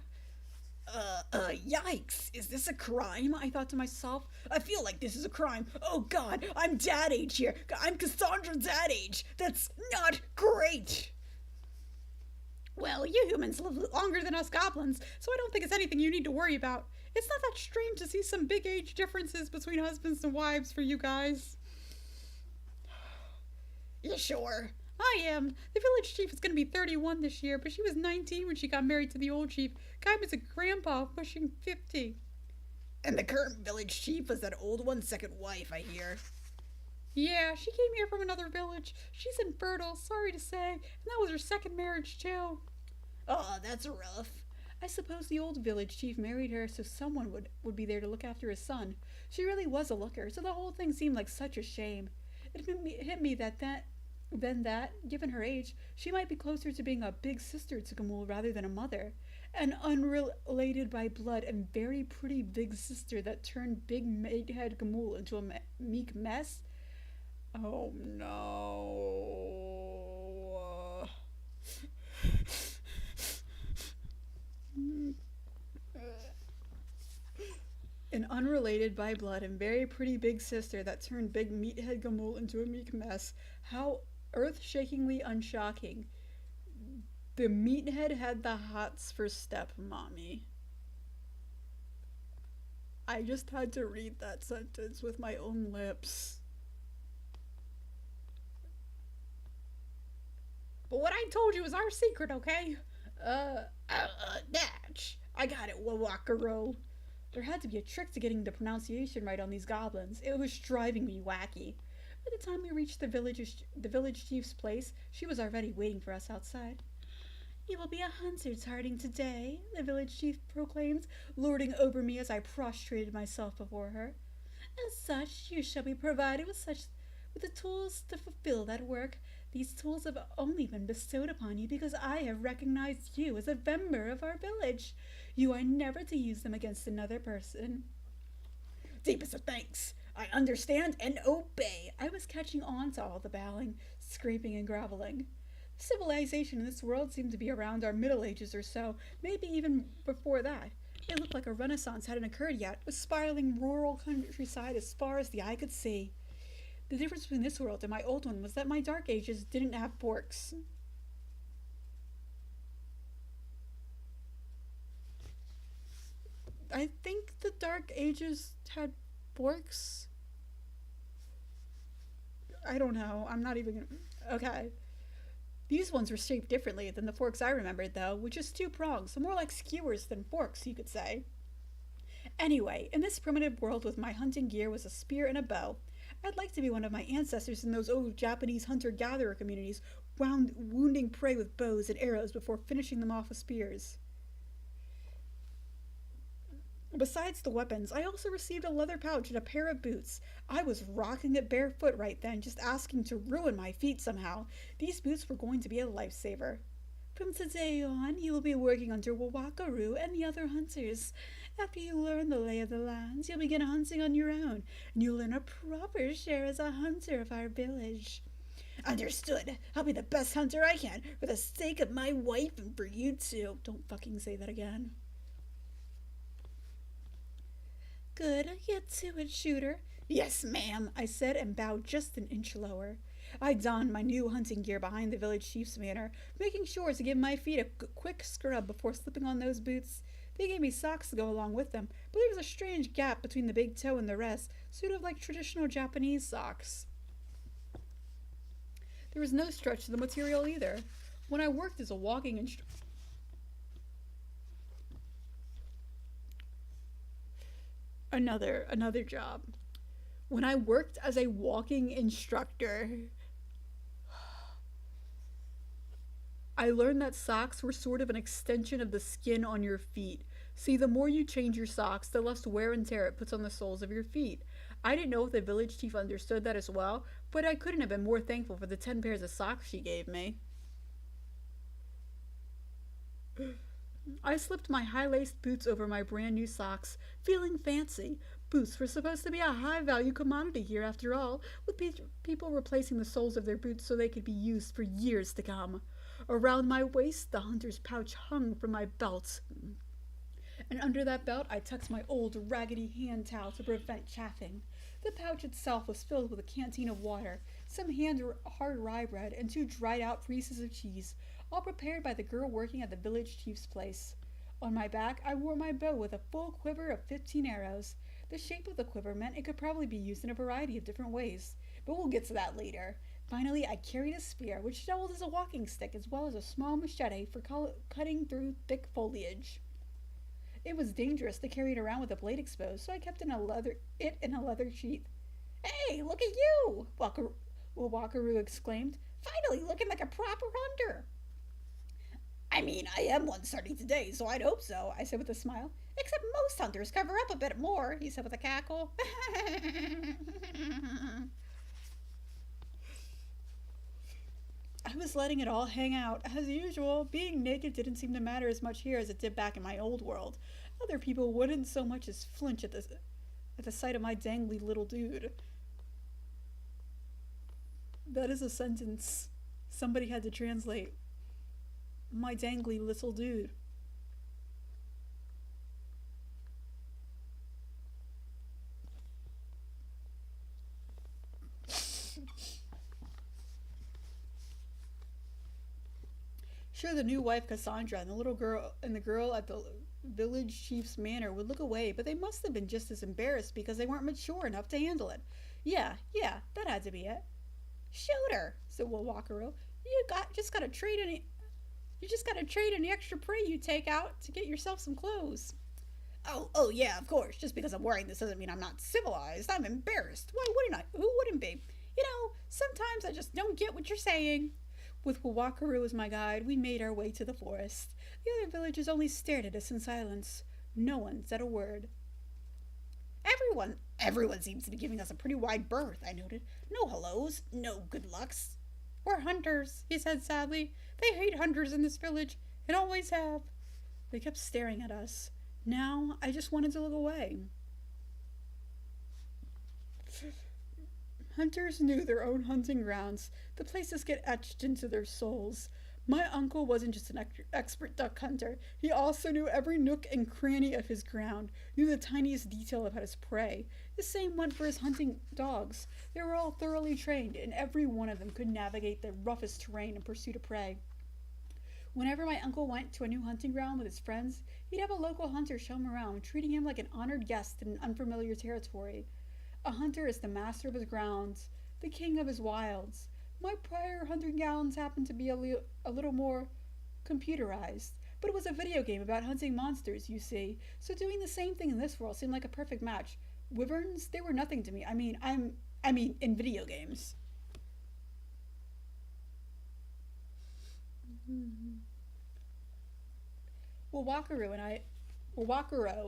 Yikes. Is this a crime? I thought to myself. I feel like this is a crime. Oh god, I'm dad age here. I'm Cassandra dad age. That's not great. Well, you humans live longer than us goblins, so I don't think it's anything you need to worry about. It's not that strange to see some big age differences between husbands and wives for you guys. You sure? I am. The village chief is going to be 31 this year, but she was 19 when she got married to the old chief. Guy was a grandpa pushing 50. And the current village chief was that old one's second wife, I hear. Yeah, she came here from another village. She's infertile, sorry to say, and that was her second marriage, too. Oh, that's rough. I suppose the old village chief married her so someone would be there to look after his son. She really was a looker, so the whole thing seemed like such a shame. Hit me that, given her age, she might be closer to being a big sister to Gamul rather than a mother. An unrelated by blood and very pretty big sister that turned big meathead Gamul into a meek mess? Oh no. An unrelated by blood and very pretty big sister that turned big meathead Gamul into a meek mess. How earth-shakingly unshocking. The meathead had the hots for stepmommy. I just had to read that sentence with my own lips. But what I told you is our secret, okay? Natch. I got it, Wawakaro. There had to be a trick to getting the pronunciation right on these goblins. It was driving me wacky. By the time we reached the village chief's place, she was already waiting for us outside. You will be a hunter's harding today, the village chief proclaimed, lording over me as I prostrated myself before her. As such, you shall be provided with the tools to fulfill that work. These tools have only been bestowed upon you because I have recognized you as a member of our village. You are never to use them against another person. Deepest of thanks. I understand and obey. I was catching on to all the bowing, scraping, and groveling. Civilization in this world seemed to be around our Middle Ages or so, maybe even before that. It looked like a renaissance hadn't occurred yet, with spiraling rural countryside as far as the eye could see. The difference between this world and my old one was that my Dark Ages didn't have forks. I think the Dark Ages had forks. I don't know. I'm not even. Okay. These ones were shaped differently than the forks I remembered, though, with just two prongs, so more like skewers than forks, you could say. Anyway, in this primitive world with my hunting gear was a spear and a bow. I'd like to be one of my ancestors in those old Japanese hunter-gatherer communities, wounding prey with bows and arrows before finishing them off with spears. Besides the weapons, I also received a leather pouch and a pair of boots. I was rocking it barefoot right then, just asking to ruin my feet somehow. These boots were going to be a lifesaver. From today on, you will be working under Wawakaru and the other hunters. After you learn the lay of the land, you'll begin hunting on your own, and you'll earn a proper share as a hunter of our village. Understood. I'll be the best hunter I can, for the sake of my wife and for you too. Don't fucking say that again. Good, get to it, shooter. Yes, ma'am, I said and bowed just an inch lower. I donned my new hunting gear behind the village chief's manor, making sure to give my feet a quick scrub before slipping on those boots. They gave me socks to go along with them, but there was a strange gap between the big toe and the rest, sort of like traditional Japanese socks. There was no stretch to the material either. When I worked as a walking instructor, another job. When I worked as a walking instructor, I learned that socks were sort of an extension of the skin on your feet. See, the more you change your socks, the less wear and tear it puts on the soles of your feet. I didn't know if the village chief understood that as well, but I couldn't have been more thankful for the 10 pairs of socks she gave me. I slipped my high-laced boots over my brand new socks, feeling fancy. Boots were supposed to be a high-value commodity here, after all, with people replacing the soles of their boots so they could be used for years to come. Around my waist, the hunter's pouch hung from my belt. And under that belt, I tucked my old, raggedy hand towel to prevent chafing. The pouch itself was filled with a canteen of water, some hard rye bread, and 2 dried-out pieces of cheese, all prepared by the girl working at the village chief's place. On my back, I wore my bow with a full quiver of 15 arrows. The shape of the quiver meant it could probably be used in a variety of different ways, but we'll get to that later. Finally, I carried a spear, which doubled as a walking stick, as well as a small machete for cutting through thick foliage. It was dangerous to carry it around with the blade exposed, so I kept it in a leather sheath. Hey, look at you! Wakaru exclaimed. Finally looking like a proper hunter! I mean, I am one starting today, so I'd hope so, I said with a smile. Except most hunters cover up a bit more, he said with a cackle. I was letting it all hang out. As usual, being naked didn't seem to matter as much here as it did back in my old world. Other people wouldn't so much as flinch at the sight of my dangly little dude. That is a sentence somebody had to translate. My dangly little dude. Sure, the new wife Cassandra and the girl at the village chief's manor would look away, but they must have been just as embarrassed because they weren't mature enough to handle it. Yeah, that had to be it. Shoot her, said Will Walkero. You just gotta trade any extra prey you take out to get yourself some clothes. Oh yeah, of course. Just because I'm wearing this doesn't mean I'm not civilized. I'm embarrassed. Why wouldn't I? Who wouldn't be? Sometimes I just don't get what you're saying. With Wawakaru as my guide, we made our way to the forest. The other villagers only stared at us in silence. No one said a word. Everyone seems to be giving us a pretty wide berth, I noted. No hellos, no good lucks. We're hunters, he said sadly. They hate hunters in this village, and always have. They kept staring at us. Now I just wanted to look away. Hunters knew their own hunting grounds. The places get etched into their souls. My uncle wasn't just an expert duck hunter. He also knew every nook and cranny of his ground, knew the tiniest detail about his prey. The same went for his hunting dogs. They were all thoroughly trained, and every one of them could navigate the roughest terrain in pursuit of prey. Whenever my uncle went to a new hunting ground with his friends, he'd have a local hunter show him around, treating him like an honored guest in unfamiliar territory. A hunter is the master of his grounds, the king of his wilds. My prior hunting grounds happened to be a little more computerized, but it was a video game about hunting monsters, you see, so doing the same thing in this world seemed like a perfect match. Wyverns, they were nothing to me. I mean, in video games. Well, Wakaro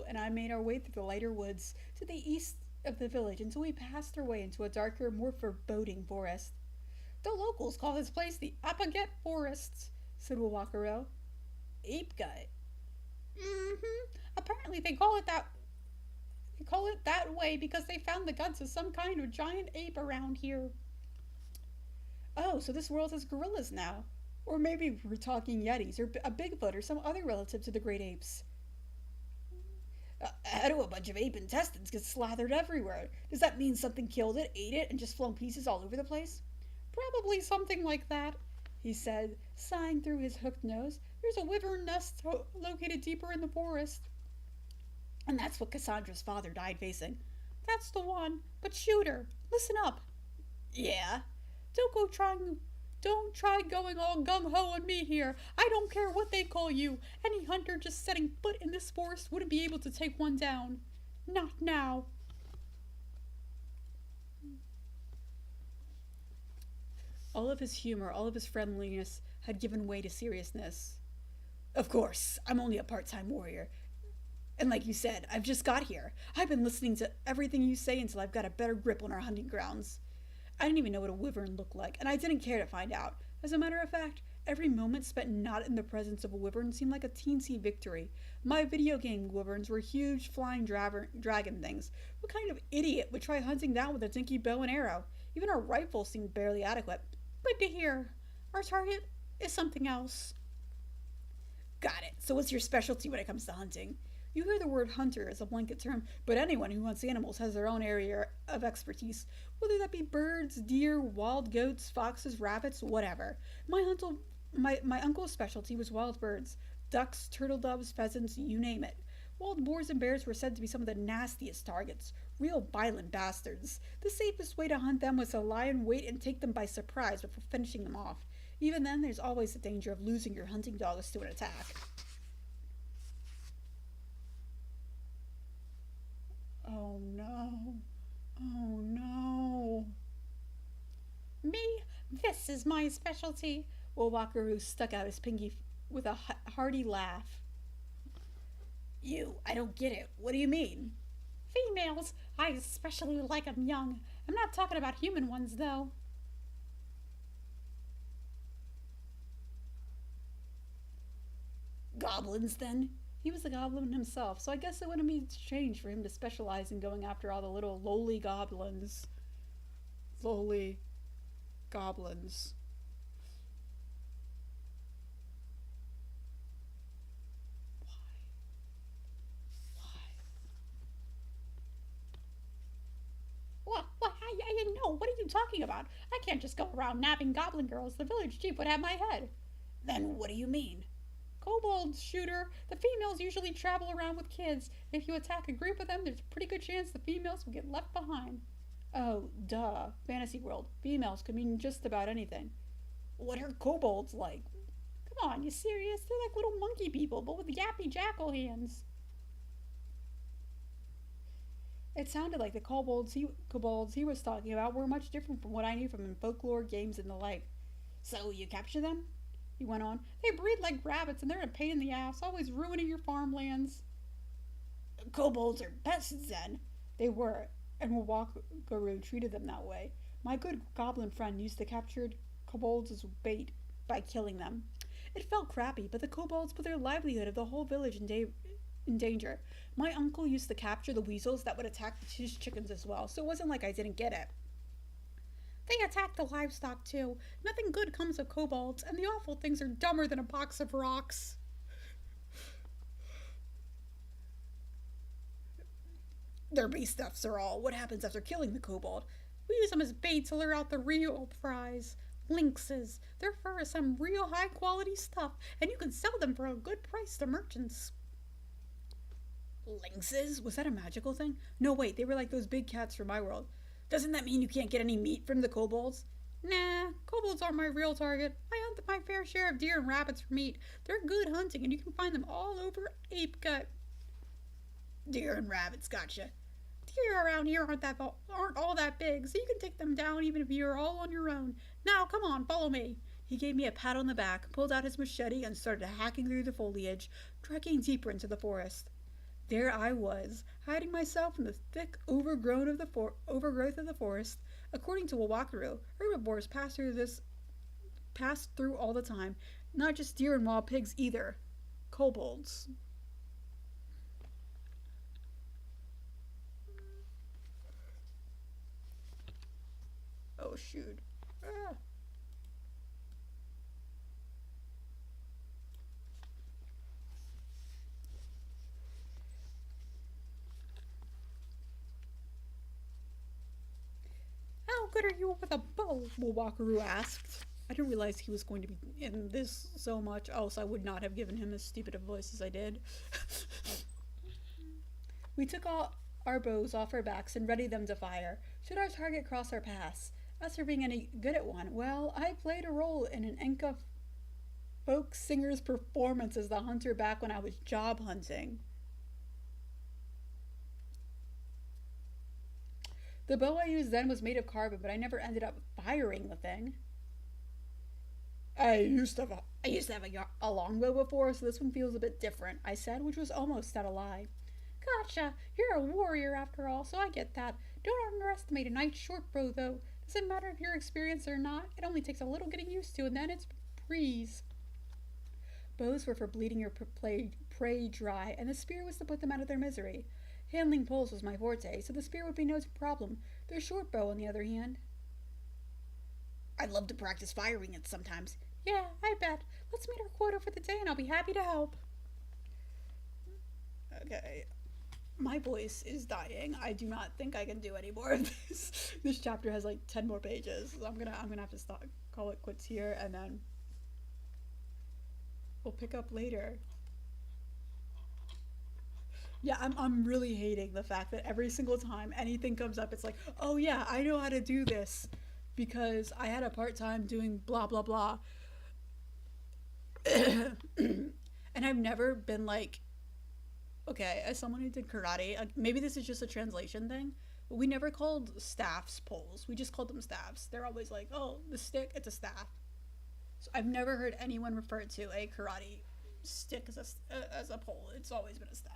and I made our way through the lighter woods to the east of the village until we passed our way into a darker, more foreboding forest. The locals call this place the Apaget Forests, said Wakaro. Ape gut. Mm-hmm. Apparently they call it that way because they found the guts of some kind of giant ape around here. Oh, so this world has gorillas now. Or maybe we're talking yetis, or a Bigfoot, or some other relative to the great apes. How do a bunch of ape intestines get slathered everywhere? Does that mean something killed it, ate it, and just flown pieces all over the place? Probably something like that, he said, sighing through his hooked nose. There's a wyvern nest located deeper in the forest. And that's what Cassandra's father died facing. That's the one. But shoot her. Listen up. Yeah? Don't try going all gung-ho on me here. I don't care what they call you. Any hunter just setting foot in this forest wouldn't be able to take one down. Not now. All of his humor, all of his friendliness had given way to seriousness. Of course, I'm only a part-time warrior. And like you said, I've just got here. I've been listening to everything you say until I've got a better grip on our hunting grounds. I didn't even know what a wyvern looked like, and I didn't care to find out. As a matter of fact, every moment spent not in the presence of a wyvern seemed like a teensy victory. My video game wyverns were huge flying dragon things. What kind of idiot would try hunting down with a dinky bow and arrow? Even our rifle seemed barely adequate. Good to hear. Our target is something else. Got it. So what's your specialty when it comes to hunting? You hear the word hunter as a blanket term, but anyone who hunts animals has their own area of expertise, whether that be birds, deer, wild goats, foxes, rabbits, whatever. My uncle's specialty was wild birds, ducks, turtle doves, pheasants, you name it. Wild boars and bears were said to be some of the nastiest targets, real violent bastards. The safest way to hunt them was to lie in wait and take them by surprise before finishing them off. Even then, there's always the danger of losing your hunting dogs to an attack. Oh no. Oh no. Me? This is my specialty. Wakaru stuck out his with a hearty laugh. I don't get it. What do you mean? Females. I especially like 'em young. I'm not talking about human ones, though. Goblins, then? He was a goblin himself, so I guess it wouldn't be strange for him to specialize in going after all the little lowly goblins. Lowly goblins. What? I didn't know. What are you talking about? I can't just go around nabbing goblin girls. The village chief would have my head. Then what do you mean? Kobolds, shooter. The females usually travel around with kids. If you attack a group of them, there's a pretty good chance the females will get left behind. Oh, duh. Fantasy world. Females could mean just about anything. What are kobolds like? Come on, you serious? They're like little monkey people, but with yappy jackal hands. It sounded like the kobolds he was talking about were much different from what I knew from in folklore, games, and the like. So you capture them? He went on. They breed like rabbits and they're a pain in the ass, always ruining your farmlands. Kobolds are pests then. They were, and Wawakaru treated them that way. My good goblin friend used to capture kobolds as bait by killing them. It felt crappy, but the kobolds put their livelihood of the whole village in danger. My uncle used to capture the weasels that would attack his chickens as well, so it wasn't like I didn't get it. They attack the livestock too. Nothing good comes of kobolds, and the awful things are dumber than a box of rocks. Their base stuffs are all. What happens after killing the kobold? We use them as bait to lure out the real prize. Lynxes. Their fur is some real high quality stuff, and you can sell them for a good price to merchants. Lynxes? Was that a magical thing? No, wait, they were like those big cats from my world. Doesn't that mean you can't get any meat from the kobolds? Nah, kobolds aren't my real target. I hunt my fair share of deer and rabbits for meat. They're good hunting, and you can find them all over Ape Gut. Deer and rabbits, gotcha. Deer around here aren't all that big, so you can take them down even if you're all on your own. Now, come on, follow me. He gave me a pat on the back, pulled out his machete, and started hacking through the foliage, trekking deeper into the forest. There I was, hiding myself in the thick overgrowth of the forest. According to Wawakaru, herbivores pass through all the time, not just deer and wild pigs either. Kobolds. Oh shoot. Ah. How good are you with a bow? Wawakaru asked. I didn't realize he was going to be in this so much, else I would not have given him as stupid a voice as I did. We took all our bows off our backs and readied them to fire, should our target cross our paths. As for being any good at one, well, I played a role in an Enka folk singer's performance as the hunter back when I was job hunting. The bow I used then was made of carbon, but I never ended up firing the thing. I used to have a longbow before, so this one feels a bit different, I said, which was almost not a lie. Gotcha. You're a warrior after all, so I get that. Don't underestimate a nice short bow, though. Doesn't matter if you're experienced or not. It only takes a little getting used to, and then it's a breeze. Bows were for bleeding your prey dry, and the spear was to put them out of their misery. Handling poles was my forte, so the spear would be no problem. The short bow, on the other hand, I'd love to practice firing it sometimes. Yeah, I bet. Let's meet our quota for the day, and I'll be happy to help. Okay. My voice is dying. I do not think I can do any more of this. This chapter has like 10 more pages. So I'm gonna have to stop, call it quits here, and then we'll pick up later. Yeah, I'm really hating the fact that every single time anything comes up, it's like, oh yeah, I know how to do this because I had a part-time doing blah blah blah. And I've never been like, okay, as someone who did karate, maybe this is just a translation thing, but we never called staffs poles. We just called them staffs. They're always like, oh, the stick, it's a staff. So I've never heard anyone refer to a karate stick as a pole. It's always been a staff.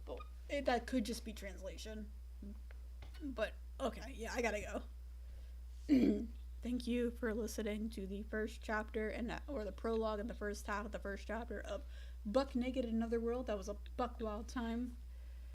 But that could just be translation. But okay, yeah, I gotta go. Thank you for listening to the first chapter or the prologue in the first half of the first chapter of Buck Naked in Another World. That was a buck wild time.